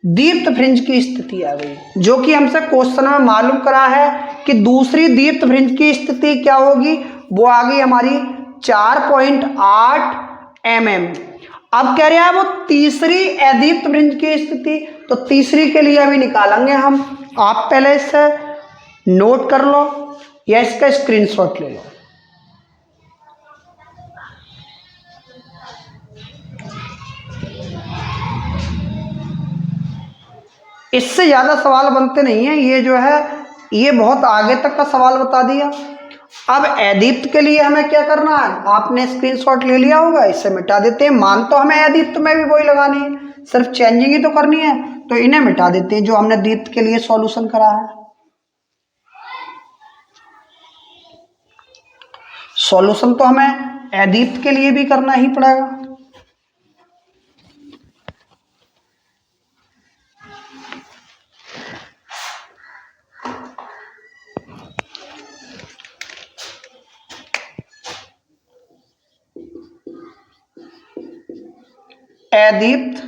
दीप्त फ्रिंज की स्थिति आ गई, जो कि हमसे क्वेश्चन में मालूम करा है कि दूसरी दीप्त फ्रिंज की स्थिति क्या होगी, वो आ गई हमारी 4.8 mm। अब कह रहे हैं वो तीसरी अदीप्त वृंज की स्थिति, तो तीसरी के लिए अभी निकालेंगे हम। आप पहले इसे नोट कर लो या इसका स्क्रीनशॉट ले लो। इससे ज्यादा सवाल बनते नहीं है, ये जो है ये बहुत आगे तक का सवाल बता दिया। अब अदीप्त के लिए हमें क्या करना है, आपने स्क्रीनशॉट ले लिया होगा, इसे मिटा देते हैं। मान तो हमें अदीप्त में भी वही लगानी है, सिर्फ चेंजिंग ही तो करनी है, तो इन्हें मिटा देते हैं जो हमने दीप्त के लिए सॉल्यूशन करा है। सॉल्यूशन तो हमें अदीप्त के लिए भी करना ही पड़ेगा। अदीप्त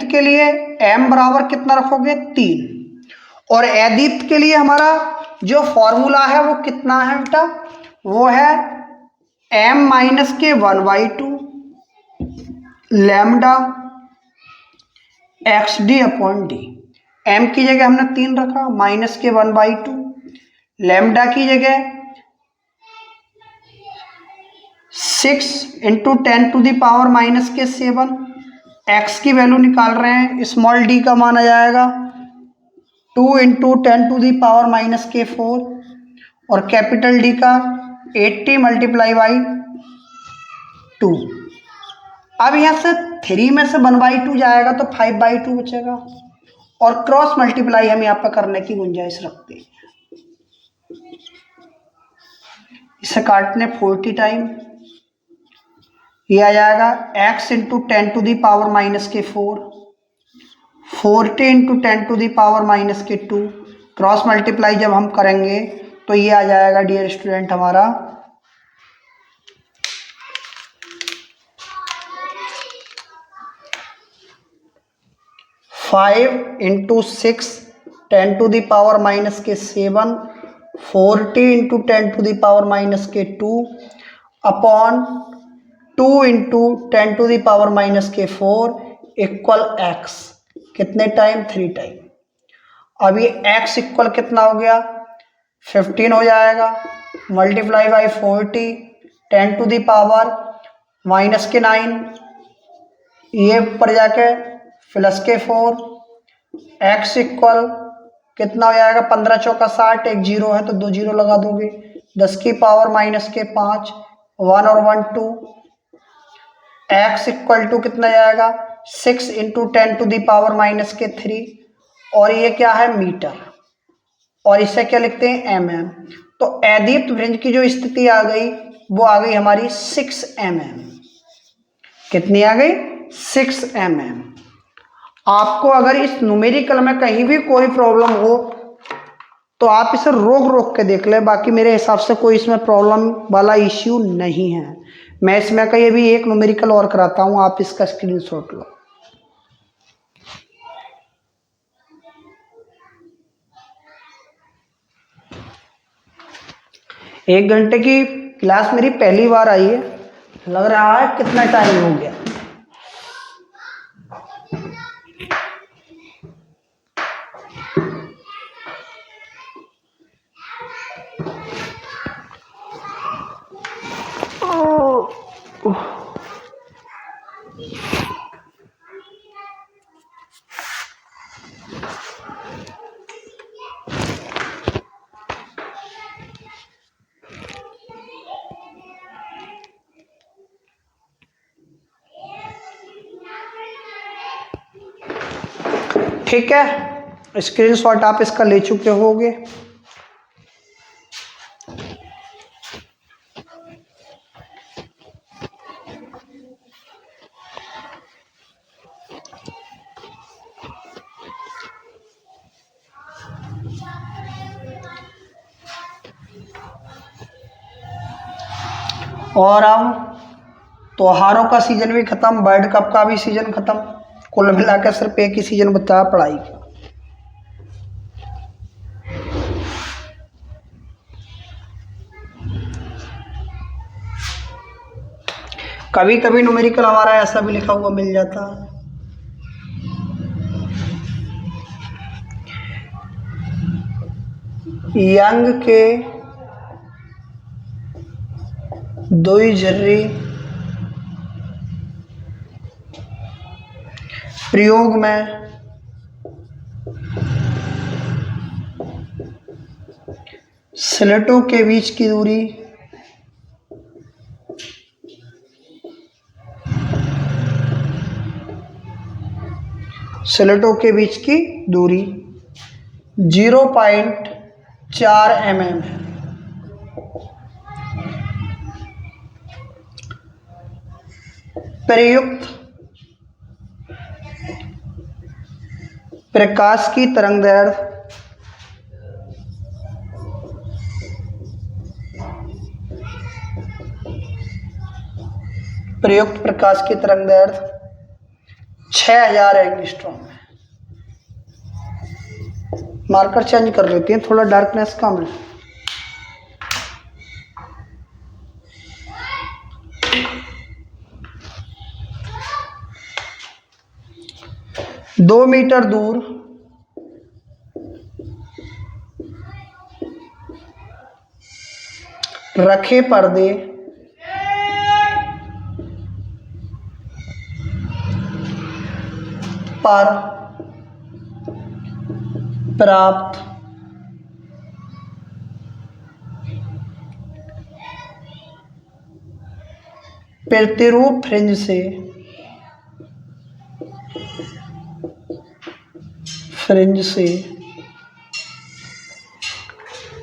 के लिए m बराबर कितना रखोगे 3, और अदीप्त के लिए हमारा जो फॉर्मूला है वो कितना है बेटा, वो है m-1/2 लैम्डा xd/d। m की जगह हमने 3 रखा, -1/2 लैम्डा की जगह 6 × 10⁻⁻7। x की वैल्यू निकाल रहे हैं, स्मॉल d का मान आ जाएगा 2 × 10⁻⁻4 और कैपिटल D का 80 × 2। अब यहाँ से 3 में से 1/2 जाएगा तो 5/2 बचेगा, और क्रॉस मल्टीप्लाई हम यहाँ पर करने की गुंजाइश रखते हैं। इसे काटने 40 टाइम, ये आ जाएगा x × 10⁻⁻4 40 × 10⁻⁻2। क्रॉस मल्टीप्लाई जब हम करेंगे तो ये आ जाएगा डियर स्टूडेंट हमारा 5 × 6 10⁻⁻7 40 × 10⁻⁻2 अपॉन 2 × 10⁻⁻4 इक्वल x, कितने टाइम 3 टाइम। अब ये x इक्वल कितना हो गया 15 हो जाएगा, मल्टीप्लाई बाई 40 10⁻⁻9, ये ऊपर जाके +4 x इक्वल कितना हो जाएगा 15 चौका 60, एक 0 है तो 2 0 लगा दोगे, 10⁻⁻5 1 और 1 2। x इक्वल टू कितना जाएगा 6 × 10⁻⁻3, और ये क्या है मीटर, और इसे क्या लिखते हैं mm। तो अदीप्त वृंज की जो स्थिति आ गई वो आ गई हमारी 6 mm। कितनी आ गई 6 mm। आपको अगर इस न्यूमेरिकल में कहीं भी कोई प्रॉब्लम हो तो आप इसे रोक के देख ले, बाकी मेरे हिसाब से कोई इसमें प्रॉब्लम वाला इश्यू नहीं है। मैं इसमें कहीं भी एक न्यूमेरिकल और कराता हूं, आप इसका स्क्रीनशॉट लो। एक घंटे की क्लास मेरी पहली बार आई है, लग रहा है कितना टाइम हो गया। ठीक है, स्क्रीनशॉट आप इसका ले चुके होंगे। और अब त्योहारों का सीजन भी खत्म, वर्ल्ड कप का भी सीजन खत्म, कुल मिलाकर सिर्फ एक ही सीजन बचा है पढ़ाई का। कभी कभी न्यूमेरिकल हमारा ऐसा भी लिखा हुआ मिल जाता है। यंग के दुई जर्री प्रयोग में स्लेटों के बीच की दूरी स्लेटों के बीच की दूरी 0.4 mm है। प्रयुक्त प्रकाश की तरंगदैर्घ्य प्रयुक्त प्रकाश की तरंगदैर्घ्य 6000 एंगस्ट्रॉम है। मार्कर चेंज कर लेते हैं, थोड़ा डार्कनेस कम है। दो मीटर दूर रखे पर्दे पर प्राप्त प्रतिरूप फ्रिंज से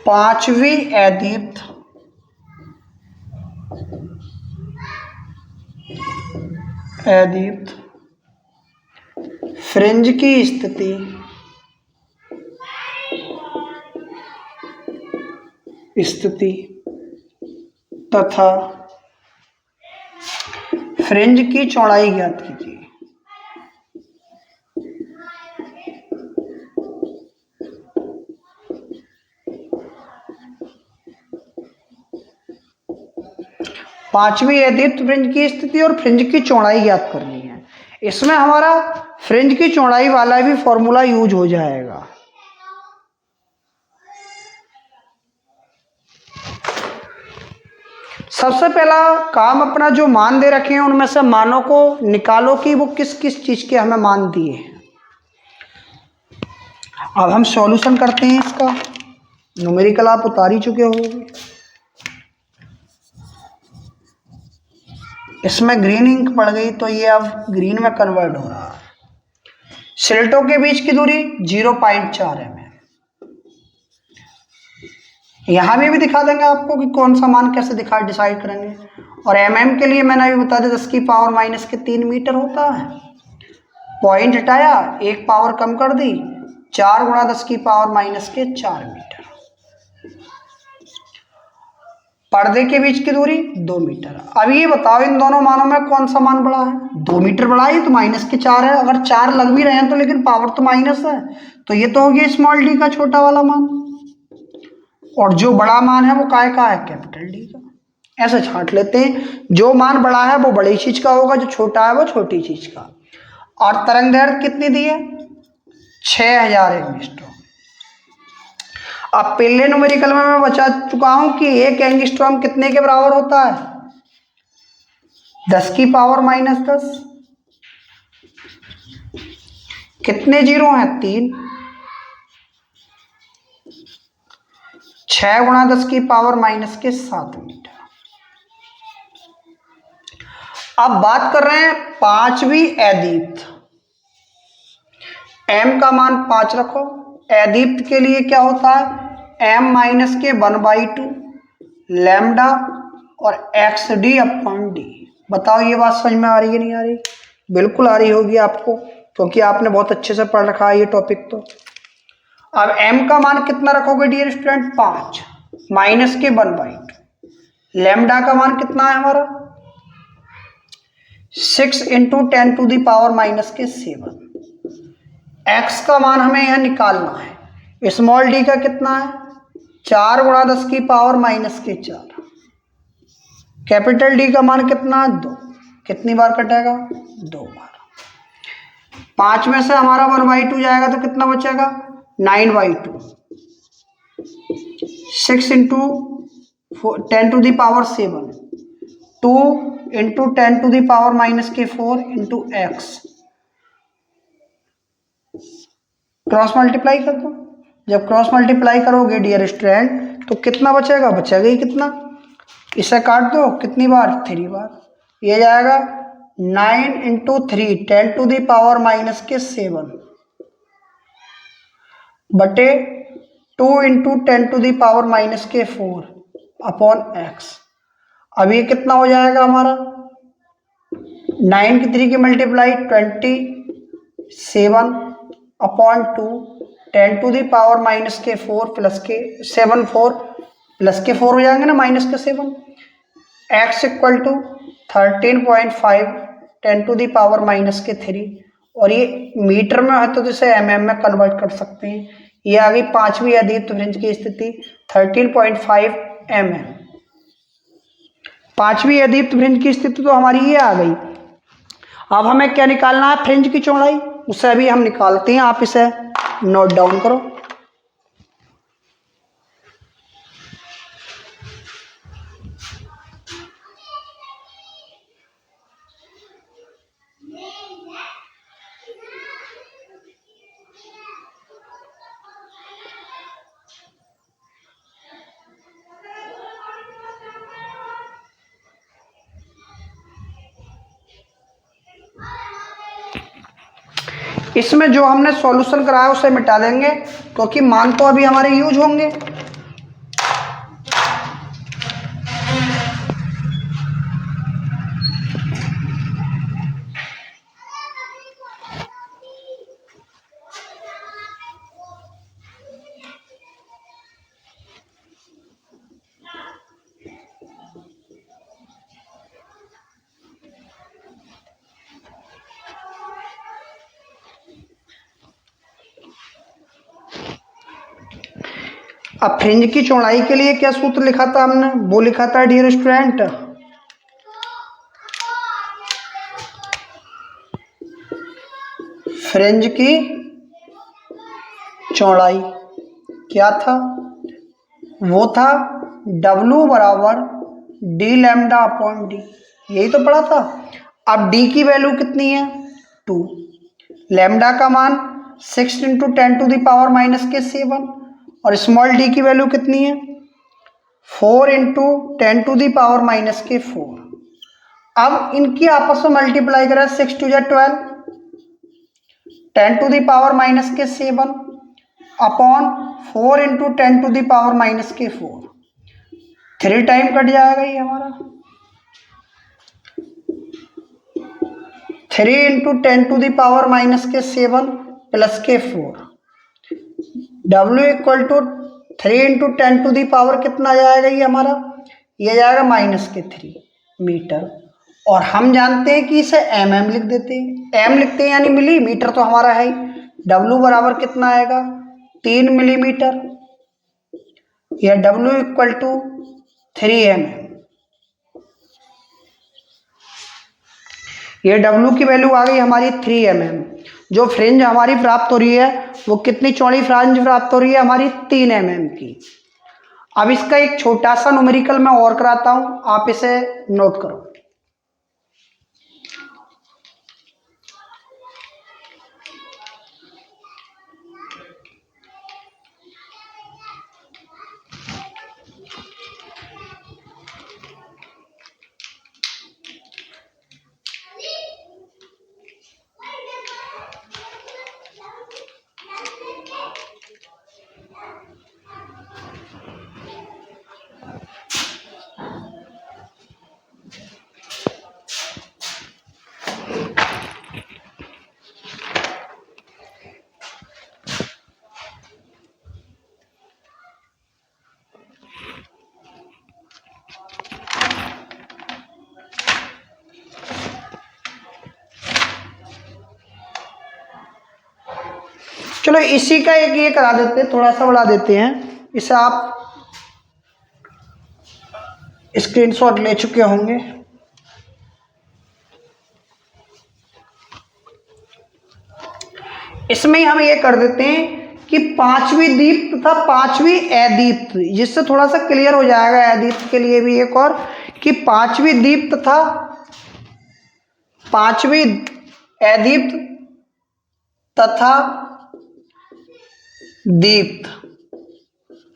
पांचवी अदीप्त फ्रिंज की स्थिति तथा फ्रिंज की चौड़ाई ज्ञात कीजिए। पांचवी अदीप्त फ्रिंज की स्थिति और फ्रिंज की चौड़ाई ज्ञात करनी है। इसमें हमारा फ्रिंज की चौड़ाई वाला भी फॉर्मूला यूज हो जाएगा। सबसे पहला काम अपना जो मान दे रखे हैं उनमें से मानों को निकालो कि वो किस किस चीज के हमें मान दिए हैं। अब हम सॉल्यूशन करते हैं इसका। न्यूमेरिकल आप उतार ही चुके होंगे। इसमें ग्रीन इंक पड़ गई तो ये अब ग्रीन में कन्वर्ट हो रहा है। स्लेटों के बीच की दूरी 0.4 mm। यहां भी दिखा देंगे आपको कि कौन सा मान कैसे डिसाइड करेंगे। और mm के लिए मैंने अभी बता दिया 10 की पावर माइनस के 3 मीटर होता है। पॉइंट हटाया, एक पावर कम कर दी, 4 गुणा 10 की पावर माइनस के 4 मीटर। पर्दे के बीच की दूरी 2 मीटर। अब ये बताओ इन दोनों मानों में कौन सा मान बड़ा है। 2 मीटर बड़ा है तो माइनस के 4 है। अगर 4 लग भी रहे हैं तो लेकिन पावर तो माइनस है, तो ये तो हो गया स्मॉल डी का छोटा वाला मान। और जो बड़ा मान है वो काय का है, कैपिटल डी का। ऐसे छांट लेते हैं, जो मान बड़ा है वो बड़ी चीज का होगा, जो छोटा है वो छोटी चीज का। और तरंगदैर्घ्य कितनी दी है, 6000 एंगस्ट्रॉम। अब पहले न्यूमेरिकल में मैं बता चुका हूं कि एक एंगस्ट्रॉम कितने के बराबर होता है, 10 की पावर माइनस 10। कितने जीरो हैं, 3। 6 गुणा 10 की पावर माइनस के 7 मीटर। अब बात कर रहे हैं पांचवी अदीप्त। m का मान 5 रखो। अदीप्त के लिए क्या होता है, m माइनस के 1/2 लैम्डा और एक्स डी अपॉन डी। बताओ ये बात समझ में आ रही है नहीं आ रही? बिल्कुल आ रही होगी आपको, क्योंकि आपने बहुत अच्छे से पढ़ रखा है ये टॉपिक। तो अब m का मान कितना रखोगे डियर स्टूडेंट, 5 माइनस के 1/2। लैम्डा का मान कितना है हमारा, 6 into 10 to the power minus के 7। x का मान हमें यह निकालना है। स्मॉल d का कितना है, 4 गुणा 10 की पावर माइनस के 4। कैपिटल D का मान कितना है, 2। कितनी बार कटेगा? 2 बार। 5 में से हमारा 1/2 जाएगा तो कितना बचेगा? 9/2। 6 into 10⁻7, 2 into 10⁻⁻4 into x। Cross multiply कर दो। जब क्रॉस मल्टीप्लाई करोगे डियर स्टूडेंट तो कितना बचेगा? बचेगा ही कितना? इसे काट दो, कितनी बार? 3 बार। ये जाएगा 9 इंटू 3 10⁻⁻7 बटे 2 इंटू 10⁻⁻4 अपॉन x। अब ये कितना हो जाएगा हमारा? 9 की 3 की मल्टीप्लाई 27 अपॉन 2 10⁻⁻4 प्लस के 7 4 प्लस के 4 हो जाएंगे ना, माइनस के 7। x equal to 13.5 10⁻⁻3। और ये मीटर में है तो इसे mm में कन्वर्ट कर सकते हैं। ये आ गई 5वीं अदीप्त फ्रिंज की स्थिति 13.5 mm। 5वीं अदीप्त फ्रिंज की स्थिति तो हमारी ये आ गई। अब हमें क्या निकालना है? फ्रिंज की चौड़ाई। उसे अभी हम निकालते हैं, आप इसे नोट डाउन करो। इसमें जो हमने सॉल्यूशन कराया उसे मिटा देंगे क्योंकि मान तो अभी हमारे यूज होंगे। अब फ्रिंज की चौड़ाई के लिए क्या सूत्र लिखा था हमने? वो लिखा था डियर स्टूडेंट, फ्रिंज की चौड़ाई क्या था? वो था W बराबर d लैम्डा अपॉन d। यही तो पढ़ा था। अब d की वैल्यू कितनी है? 2। लैम्डा का मान 6 इंटू 10⁻⁻7 और स्मॉल d की वैल्यू कितनी है? 4 इंटू 10⁻⁻4। अब इनकी आपस में मल्टीप्लाई करें, 6 2 12 10⁻⁻7 अपॉन 4 इंटू 10⁻⁻4। 3 टाइम कट जाएगा ये हमारा। 3 इंटू 10⁻⁻7 प्लस के 4। W इक्वल टू 3 इंटू 10⁻⁻ कितना जाएगा ये हमारा? ये जाएगा -3 मीटर। और हम जानते हैं कि इसे mm लिख देते हैं। m लिखते हैं यानी मिलीमीटर तो हमारा है ही। W बराबर कितना आएगा? 3 मिलीमीटर। या W इक्वल टू 3 mm। ये W की वैल्यू आ गई हमारी 3 mm। जो फ्रिंज हमारी प्राप्त हो रही है वो कितनी चौड़ी फ्रिंज प्राप्त हो रही है? हमारी 3 mm की। अब इसका एक छोटा सा न्यूमेरिकल मैं और कराता हूं, आप इसे नोट करो। चलो इसी का एक ये करा देते हैं, थोड़ा सा बढ़ा देते हैं। इसे आप स्क्रीनशॉट ले चुके होंगे। इसमें हम ये कर देते हैं कि पांचवी दीप्त तथा पांचवी अदीप्त, जिससे थोड़ा सा क्लियर हो जाएगा अदीप्त के लिए भी एक और, कि पांचवी दीप्त तथा पांचवी अदीप्त तथा दीप्त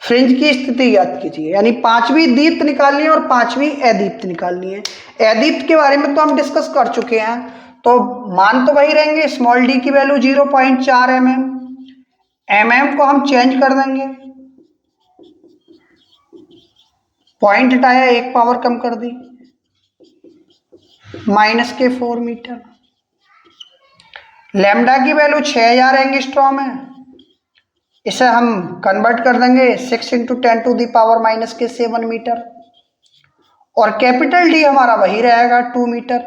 फ्रिंज की स्थिति ज्ञात कीजिए। यानी पांचवी दीप्त निकालनी है और पांचवी अदीप्त निकालनी है। अदीप्त के बारे में तो हम डिस्कस कर चुके हैं, तो मान तो वही रहेंगे, स्मॉल डी की वैल्यू 0.4 mm को हम चेंज कर देंगे, पॉइंट हटाया, एक पावर कम कर दी, -4 मीटर। लैम्डा की वैल्यू 6000 एंगस्ट्रॉम है, इसे हम कन्वर्ट कर देंगे 6 × 10⁻⁻7 मीटर। और कैपिटल डी हमारा वही रहेगा 2 मीटर।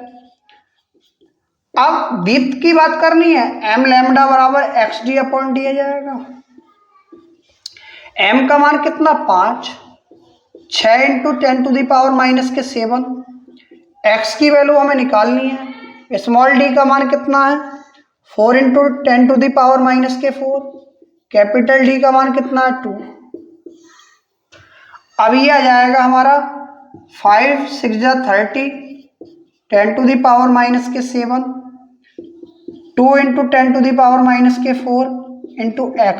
अब दीप्त की बात करनी है, m लैम्डा बराबर xd/d आ जाएगा। m का मान कितना 5, 6 × 10⁻⁻7, x की वैल्यू हमें निकालनी है। स्मॉल d का मान कितना है 4 × 10⁻⁻4, कैपिटल D का मान कितना है 2। अब ये आ जाएगा हमारा 5 6 30, 10⁻⁻7, 2 × 10⁻⁻4 इंटू x,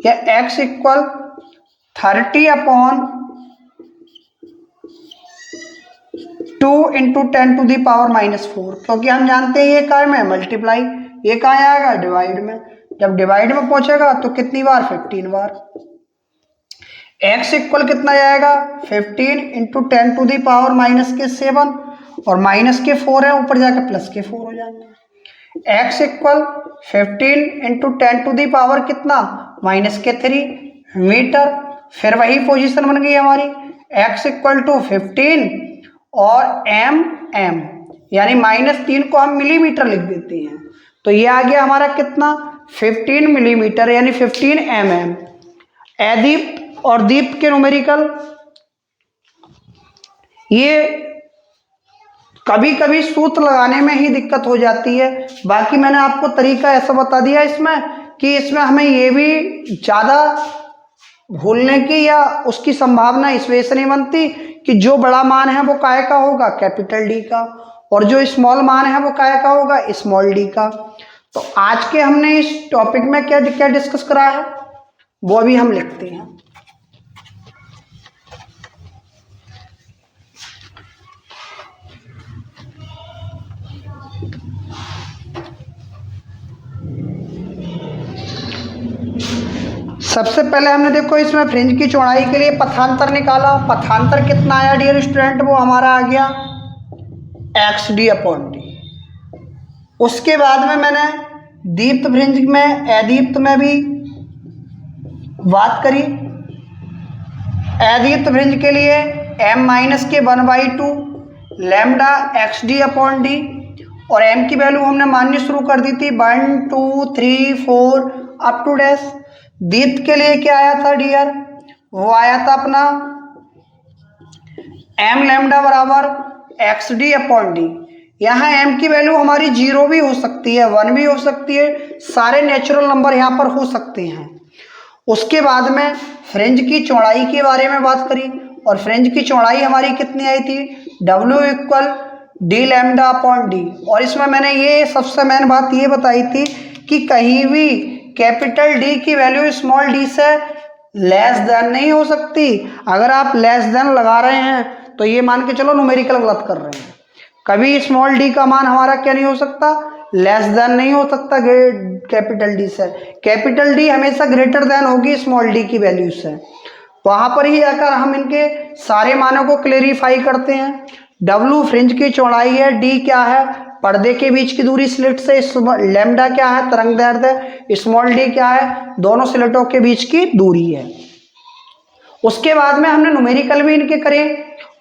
या x इक्वल 30/2 × 10⁻⁻4, क्योंकि हम जानते हैं ये काय में मल्टीप्लाई, ये कहाँ आएगा डिवाइड में। जब डिवाइड में पहुंचेगा तो कितनी बार 15 बार। x इक्वल कितना जाएगा 15 × 10⁻⁻7, और -4 है ऊपर जाके +4 हो जाएंगे। x इक्वल 15 × 10⁻⁻ कितना -3 मीटर। फिर वही पोजीशन बन गई हमारी, x इक्वल टू 15 और m, यानी -3 को हम मिलीमीटर लिख देते हैं, तो ये आ गया हमारा कितना 15 मिलीमीटर, यानी 15 mm। अदीप्त और दीप्त के न्यूमेरिकल, ये कभी कभी सूत्र लगाने में ही दिक्कत हो जाती है, बाकी मैंने आपको तरीका ऐसा बता दिया इसमें कि इसमें हमें ये भी ज़्यादा भूलने की या उसकी संभावना इस वजह से नहीं बनती कि जो बड़ा मान है वो काय का होगा कैपिटल डी का, और जो स्मॉल मान है वो काय का होगा स्मॉल डी का। तो आज के हमने इस टॉपिक में क्या क्या डिस्कस करा है वो अभी हम लिखते हैं। सबसे पहले हमने देखो इसमें फ्रिंज की चौड़ाई के लिए पथांतर निकाला। पथांतर कितना आया डियर स्टूडेंट, वो हमारा आ गया xd/d। उसके बाद में मैंने दीप्त फ्रिंज में अदीप्त में भी बात करी। अदीप्त फ्रिंज के लिए m-1/2 लैम्डा xd/d, और m की वैल्यू हमने माननी शुरू कर दी थी 1 2 3 4 अप टू डैश। दीप्त के लिए क्या आया था डियर, वो आया था अपना m लैम्डा बराबर xd/d। यहाँ m की वैल्यू हमारी 0 भी हो सकती है, 1 भी हो सकती है, सारे नेचुरल नंबर यहाँ पर हो सकते हैं। उसके बाद में फ्रिंज की चौड़ाई के बारे में बात करी, और फ्रिंज की चौड़ाई हमारी कितनी आई थी w इक्वल d λ/d। और इसमें मैंने ये सबसे मेन बात ये बताई थी कि कहीं भी कैपिटल D की वैल्यू स्मॉल d से लेस देन नहीं हो सकती। अगर आप लेस देन लगा रहे हैं तो ये मान के चलो न्यूमेरिकल गलत कर रहे हैं। कभी स्मॉल d का मान हमारा क्या नहीं हो सकता, लेस देन नहीं हो सकता कैपिटल D से। कैपिटल D हमेशा ग्रेटर देन होगी स्मॉल d की वैल्यू से। वहां पर ही जाकर हम इनके सारे मानों को क्लेरिफाई करते हैं। W फ्रिंज की चौड़ाई है, D क्या है पर्दे के बीच की दूरी स्लिट से, लैम्डा क्या है तरंग दैर्ध्य, स्मॉल d क्या है दोनों स्लिटों के बीच की दूरी है। उसके बाद में हमने न्यूमेरिकल भी इनके करे।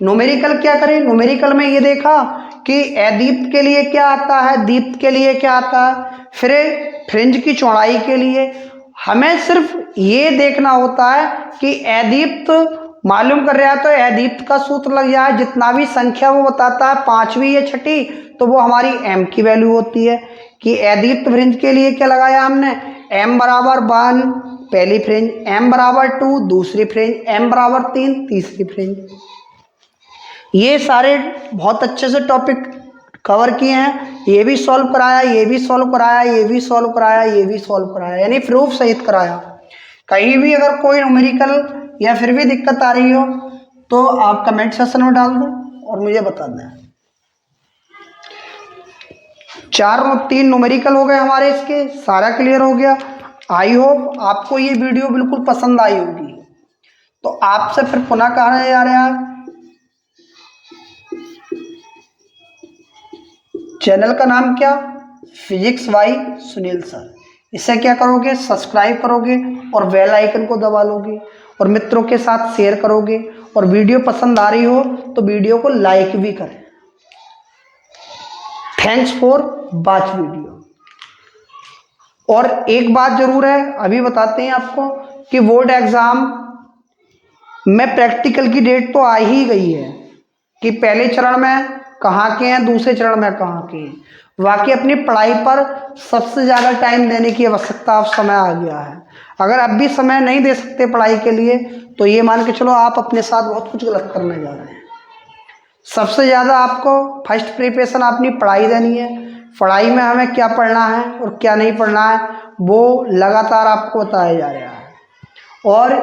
न्यूमेरिकल क्या करें, न्यूमेरिकल में ये देखा कि अदीप्त के लिए क्या आता है, दीप्त के लिए क्या आता है, फिर फ्रिंज की चौड़ाई के लिए हमें सिर्फ ये देखना होता है कि अदीप्त मालूम कर रहा है तो अदीप्त का सूत्र लग जाए। जितना भी संख्या वो बताता है पांचवी या छठी, तो वो हमारी m की वैल्यू होती है कि अदीप्त फ्रिंज के लिए क्या लगाया हमने, m बराबर 1 पहली फ्रिंज, m बराबर 2 दूसरी फ्रिंज, m बराबर 3 तीसरी फ्रिंज। ये सारे बहुत अच्छे से टॉपिक कवर किए हैं। ये भी सॉल्व कराया, ये भी सॉल्व कराया, ये भी सॉल्व कराया, ये भी सॉल्व कराया, यानी प्रूफ सहित कराया। कहीं भी अगर कोई न्यूमेरिकल या फिर भी दिक्कत आ रही हो तो आप कमेंट सेक्शन में डाल दें और मुझे बता दें। 3 न्यूमेरिकल हो गए हमारे, इसके सारा क्लियर हो गया। आई होप आपको ये वीडियो बिल्कुल पसंद आई होगी। तो आपसे फिर पुनः कहा जा रहा है, चैनल का नाम क्या, फिजिक्स बाय सुनील सर। इसे क्या करोगे, सब्सक्राइब करोगे और बेल आइकन को दबा लोगे और मित्रों के साथ शेयर करोगे, और वीडियो पसंद आ रही हो तो वीडियो को लाइक भी करें। Thanks for watch video. और एक बात जरूर है, अभी बताते हैं आपको कि बोर्ड एग्जाम में प्रैक्टिकल की डेट तो आ ही गई है कि पहले चरण में कहाँ के हैं, दूसरे चरण में कहाँ के हैं। वाकई अपनी पढ़ाई पर सबसे ज़्यादा टाइम देने की आवश्यकता अब समय आ गया है। अगर अब भी समय नहीं दे सकते पढ़ाई के लिए तो ये मान के चलो आप अपने साथ बहुत कुछ गलत करने जा रहे हैं। सबसे ज़्यादा आपको फर्स्ट प्रिपरेशन अपनी पढ़ाई देनी है। पढ़ाई में हमें क्या पढ़ना है और क्या नहीं पढ़ना है वो लगातार आपको बताया जा रहा है। और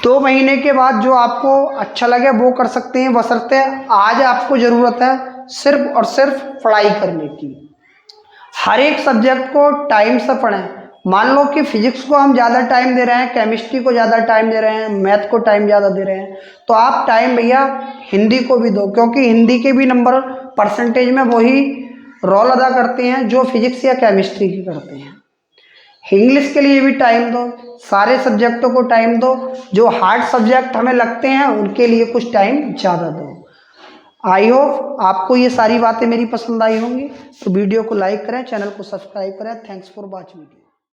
2 महीने के बाद जो आपको अच्छा लगे वो कर सकते हैं, बशर्ते आज आपको ज़रूरत है सिर्फ और सिर्फ पढ़ाई करने की। हर एक सब्जेक्ट को टाइम से पढ़ें। मान लो कि फिजिक्स को हम ज़्यादा टाइम दे रहे हैं, केमिस्ट्री को ज़्यादा टाइम दे रहे हैं, मैथ को टाइम ज़्यादा दे रहे हैं, तो आप टाइम भैया हिंदी को भी दो, क्योंकि हिंदी के भी नंबर परसेंटेज में वही रोल अदा करते हैं जो फिजिक्स या केमिस्ट्री की करते हैं। इंग्लिश के लिए भी टाइम दो, सारे सब्जेक्टों को टाइम दो। जो हार्ड सब्जेक्ट हमें लगते हैं उनके लिए कुछ टाइम ज़्यादा दो। आई होप आपको ये सारी बातें मेरी पसंद आई होंगी। तो वीडियो को लाइक करें, चैनल को सब्सक्राइब करें। Thanks for watch video.